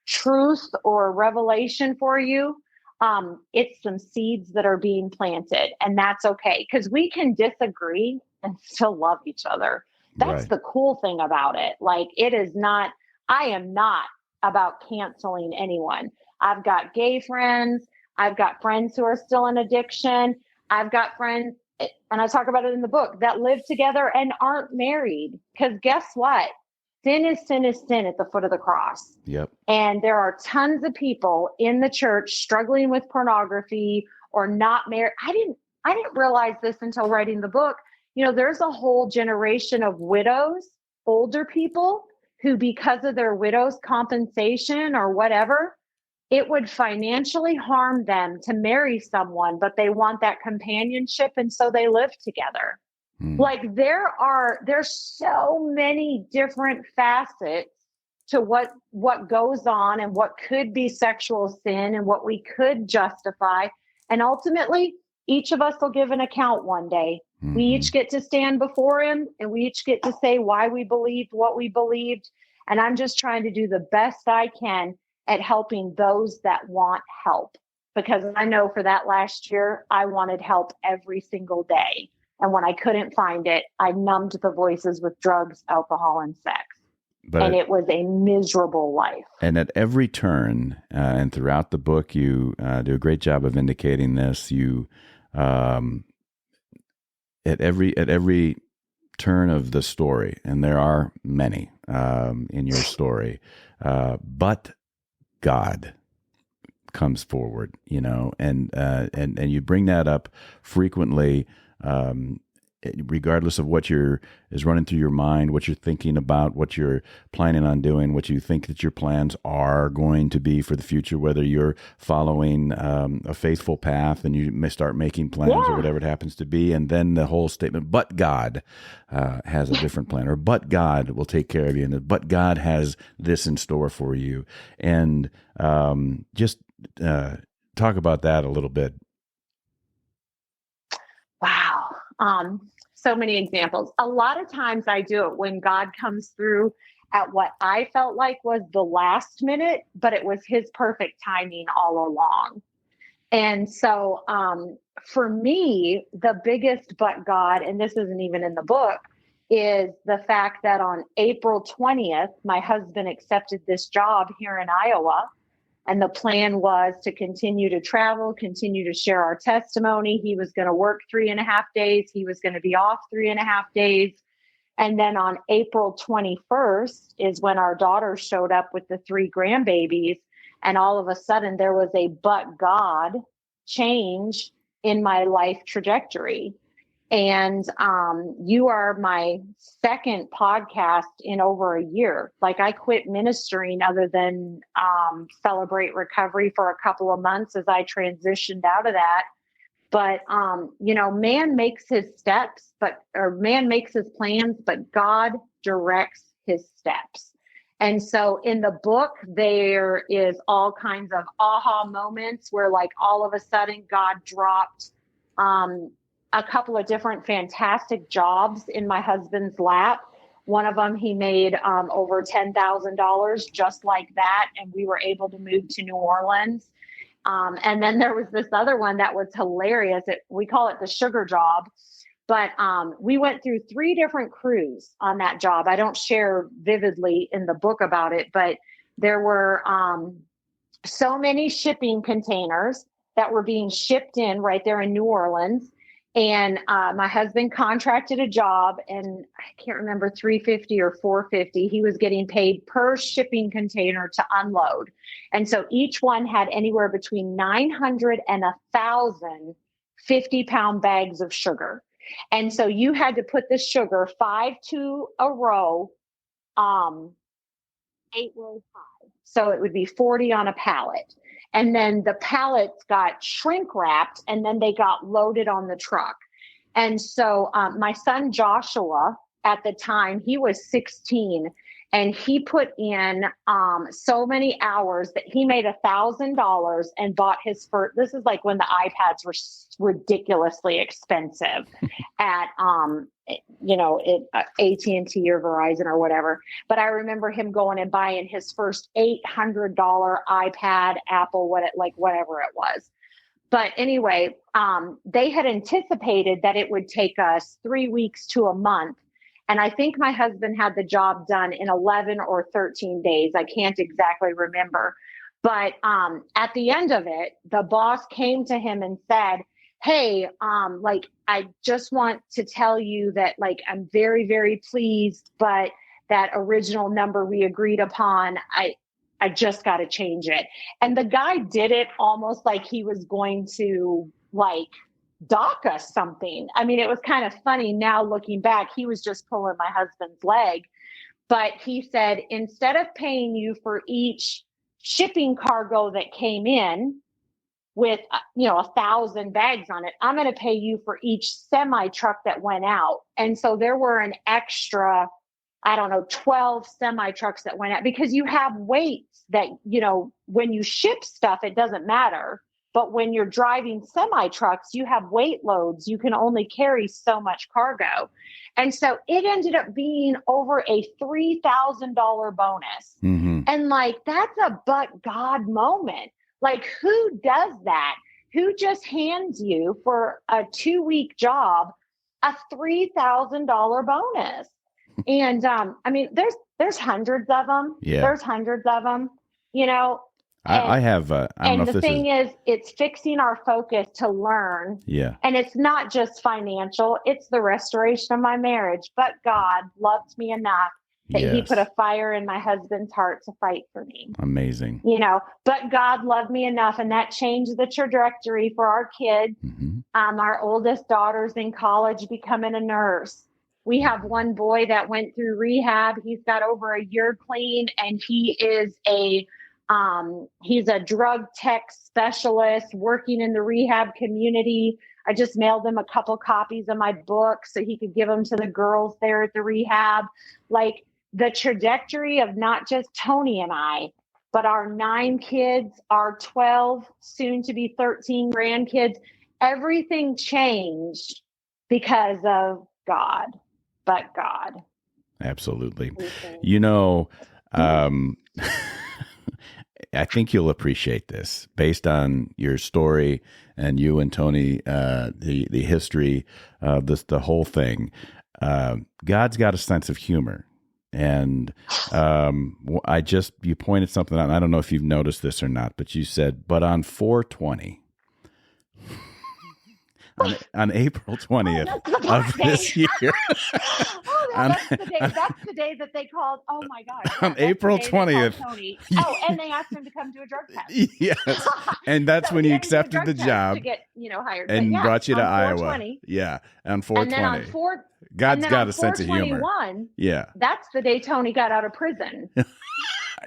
truth or revelation for you, it's some seeds that are being planted, and that's okay, because we can disagree and still love each other. That's right. The cool thing about it. Like, I am not about canceling anyone. I've got gay friends. I've got friends who are still in addiction. I've got friends, and I talk about it in the book, that live together and aren't married. Because guess what? Sin is sin is sin at the foot of the cross. Yep. And there are tons of people in the church struggling with pornography or not married. I didn't realize this until writing the book. There's a whole generation of widows, older people who, because of their widow's compensation or whatever, it would financially harm them to marry someone, but they want that companionship. And so they live together. Like there's so many different facets to what goes on and what could be sexual sin and what we could justify. And ultimately, each of us will give an account one day. Mm-hmm. We each get to stand before him, and we each get to say why we believed what we believed. And I'm just trying to do the best I can at helping those that want help, because I know for that last year, I wanted help every single day. And when I couldn't find it, I numbed the voices with drugs, alcohol, and sex. And it was a miserable life. And at every turn, and throughout the book, you do a great job of indicating this. You, at every turn of the story, and there are many in your story, but God comes forward, and you bring that up frequently. Regardless of what is running through your mind, what you're thinking about, what you're planning on doing, what you think that your plans are going to be for the future, whether you're following a faithful path and you may start making plans or whatever it happens to be. And then the whole statement, but God has a different plan, or but God will take care of you, and but God has this in store for you. And just talk about that a little bit. Wow. So many examples. A lot of times I do it when God comes through at what I felt like was the last minute, but it was his perfect timing all along. And so for me, the biggest but God, and this isn't even in the book, is the fact that on April 20th, my husband accepted this job here in Iowa. And the plan was to continue to travel, continue to share our testimony. He was going to work 3.5 days. He was going to be off 3.5 days. And then on April 21st is when our daughter showed up with the 3 grandbabies. And all of a sudden there was a but God change in my life trajectory. And you are my second podcast in over a year. Like, I quit ministering other than Celebrate Recovery for a couple of months as I transitioned out of that. But, man makes his steps, man makes his plans, but God directs his steps. And so in the book, there is all kinds of aha moments where, like, all of a sudden God dropped a couple of different fantastic jobs in my husband's lap. One of them, he made over $10,000 just like that. And we were able to move to New Orleans. And then there was this other one that was hilarious. We call it the sugar job. But we went through 3 different crews on that job. I don't share vividly in the book about it, but there were so many shipping containers that were being shipped in right there in New Orleans. And my husband contracted a job, and I can't remember, $350 or $450. He was getting paid per shipping container to unload. And so each one had anywhere between 900 and 1,000 50-pound bags of sugar. And so you had to put the sugar 5 to a row, 8 rows high. So it would be 40 on a pallet. And then the pallets got shrink wrapped, and then they got loaded on the truck. And so my son Joshua, at the time, he was 16, and he put in so many hours that he made $1,000 and bought his first. This is like when the iPads were ridiculously expensive at AT&T or Verizon or whatever. But I remember him going and buying his first $800 iPad, Apple, whatever it was. But anyway, they had anticipated that it would take us 3 weeks to a month. And I think my husband had the job done in 11 or 13 days. I can't exactly remember. But at the end of it, the boss came to him and said, hey, I just want to tell you that, I'm very, very pleased, but that original number we agreed upon, I just got to change it. And the guy did it almost like he was going to dock us something. I mean, it was kind of funny now looking back. He was just pulling my husband's leg. But he said, instead of paying you for each shipping cargo that came in with 1,000 bags on it, I'm going to pay you for each semi truck that went out. And so there were an extra I don't know, 12 semi trucks that went out, because you have weights that, when you ship stuff, it doesn't matter. But when you're driving semi trucks, you have weight loads. You can only carry so much cargo. And so it ended up being over a $3,000 bonus. Mm-hmm. And like, that's a but God moment. Like, who does that? Who just hands you for a 2-week job a $3,000 bonus? And I mean, there's hundreds of them. Yeah. There's hundreds of them, I have, I don't know if the this thing is, it's fixing our focus to learn. Yeah. And it's not just financial, it's the restoration of my marriage. But God loved me enough that He put a fire in my husband's heart to fight for me. Amazing. But God loved me enough, and that changed the trajectory for our kids. Mm-hmm. Our oldest daughter's in college becoming a nurse. We have one boy that went through rehab. He's got over a year clean, and he is he's a drug tech specialist working in the rehab community. I just mailed him a couple copies of my book so he could give them to the girls there at the rehab. Like, the trajectory of not just Tony and I, but our 9 kids, our 12, soon to be 13 grandkids, everything changed because of God, but God. Absolutely. Mm-hmm. I think you'll appreciate this based on your story and you and Tony, the history of the whole thing. God's got a sense of humor. And you pointed something out. I don't know if you've noticed this or not, but you said, but on 4/20, on April 20th of this year. That's the day that they called. Oh my gosh! On April 20th. Tony. Oh, and they asked him to come do a drug test. Yes, and that's when you accepted the job to get hired, and brought you to Iowa. 4/20. Yeah, on 4/20. And then on God's got a sense of humor. Yeah, that's the day Tony got out of prison.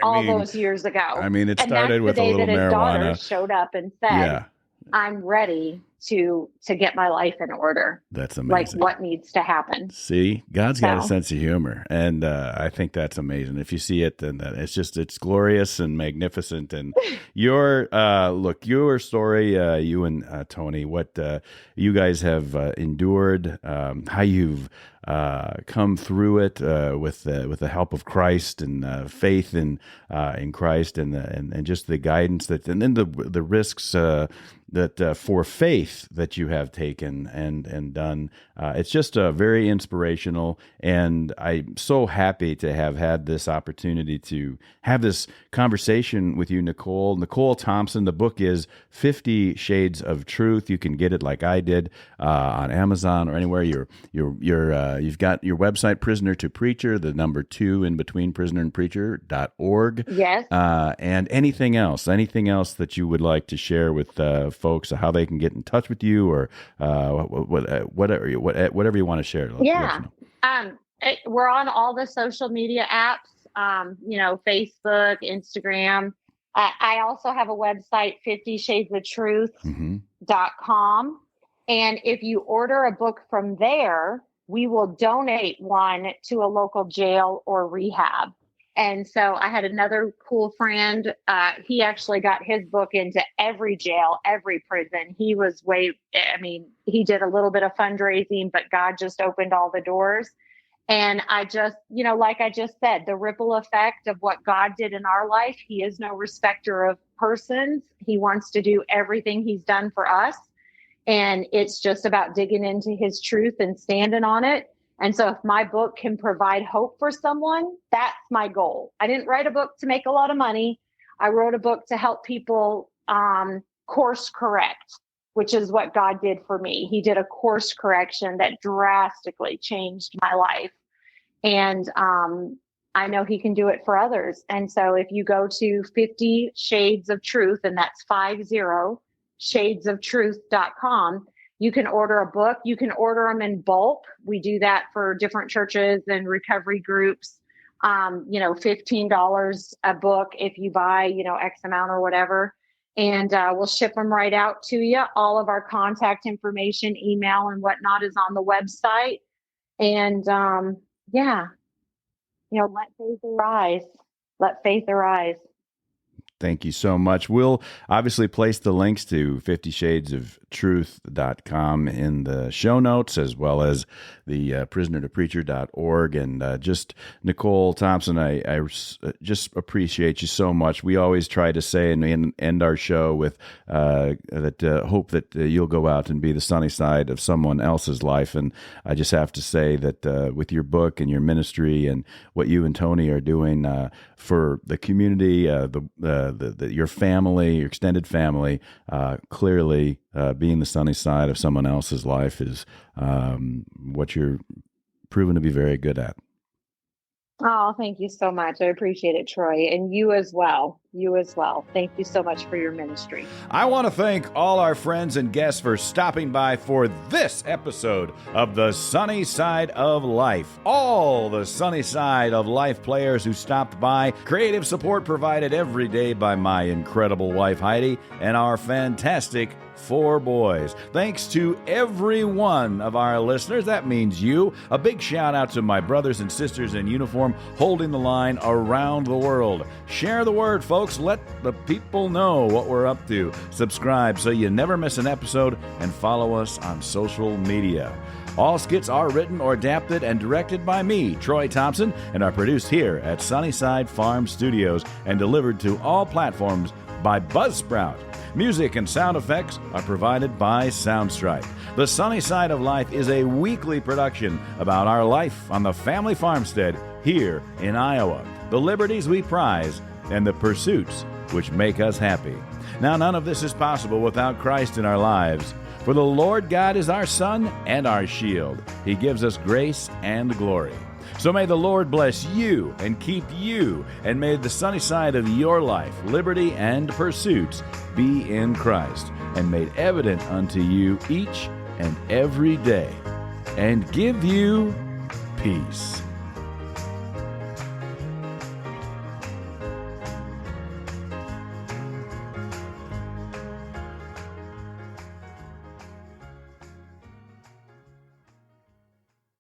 Those years ago. I mean, it started with a little marijuana. His daughter showed up and said, I'm ready to get my life in order. That's amazing. Like, what needs to happen? See, God's got a sense of humor, and I think that's amazing. If you see it, then it's glorious and magnificent. And your story, you and Tony, what you guys have endured, how you've come through it with the help of Christ and faith in Christ and just the guidance and then the risks that for faith that you have taken and done. It's just very inspirational, and I'm so happy to have had this opportunity to have this conversation with you, Nikole Thompson. The book is 50 Shades of Truth. You can get it like I did on Amazon or anywhere. You've got your website, Prisoner to Preacher, the number 2 in between prisoner and preacher.org. Yes. And anything else that you would like to share with folks, how they can get in touch with you, or whatever you want to share. We're on all the social media apps, Facebook, Instagram. I also have a website, 50shadesoftruth.com. And if you order a book from there, we will donate one to a local jail or rehab. And so I had another cool friend. He actually got his book into every jail, every prison. He did a little bit of fundraising, but God just opened all the doors. And I just, like I just said, the ripple effect of what God did in our life, He is no respecter of persons. He wants to do everything He's done for us. And it's just about digging into His truth and standing on it. And so if my book can provide hope for someone, that's my goal. I didn't write a book to make a lot of money. I wrote a book to help people course correct, which is what God did for me. He did a course correction that drastically changed my life. And I know He can do it for others. And so if you go to 50 Shades of Truth, and that's 50 shadesoftruth.com, you can order a book. You can order them in bulk. We do that for different churches and recovery groups. $15 a book if you buy, X amount or whatever. And we'll ship them right out to you. All of our contact information, email and whatnot is on the website. And Let faith arise. Let faith arise. Thank you so much. We'll obviously place the links to 50shadesofTruth.com in the show notes, as well as the prisonertopreacher.org. And just Nikole Thompson, I just appreciate you so much. We always try to say and end our show with that hope that you'll go out and be the sunny side of someone else's life. And I just have to say that with your book and your ministry and what you and Tony are doing for the community, your family, your extended family, clearly being the sunny side of someone else's life is what you're proven to be very good at. Oh, thank you so much. I appreciate it, Troy. And you as well. You as well. Thank you so much for your ministry. I want to thank all our friends and guests for stopping by for this episode of the Sunny Side of Life. All the Sunny Side of Life players who stopped by, creative support provided every day by my incredible wife, Heidi, and our fantastic 4 boys. Thanks to every one of our listeners. That means you. A big shout out to my brothers and sisters in uniform holding the line around the world. Share the word, folks. Let the people know what we're up to. Subscribe so you never miss an episode, and follow us on social media. All skits are written or adapted and directed by me, Troy Thompson, and are produced here at Sunnyside Farm Studios and delivered to all platforms by Buzzsprout. Music and sound effects are provided by Soundstripe. The Sunny Side of Life is a weekly production about our life on the family farmstead here in Iowa, the liberties we prize, and the pursuits which make us happy. Now, none of this is possible without Christ in our lives. For the Lord God is our sun and our shield. He gives us grace and glory. So may the Lord bless you and keep you, and may the sunny side of your life, liberty and pursuits, be in Christ, and made evident unto you each and every day, and give you peace.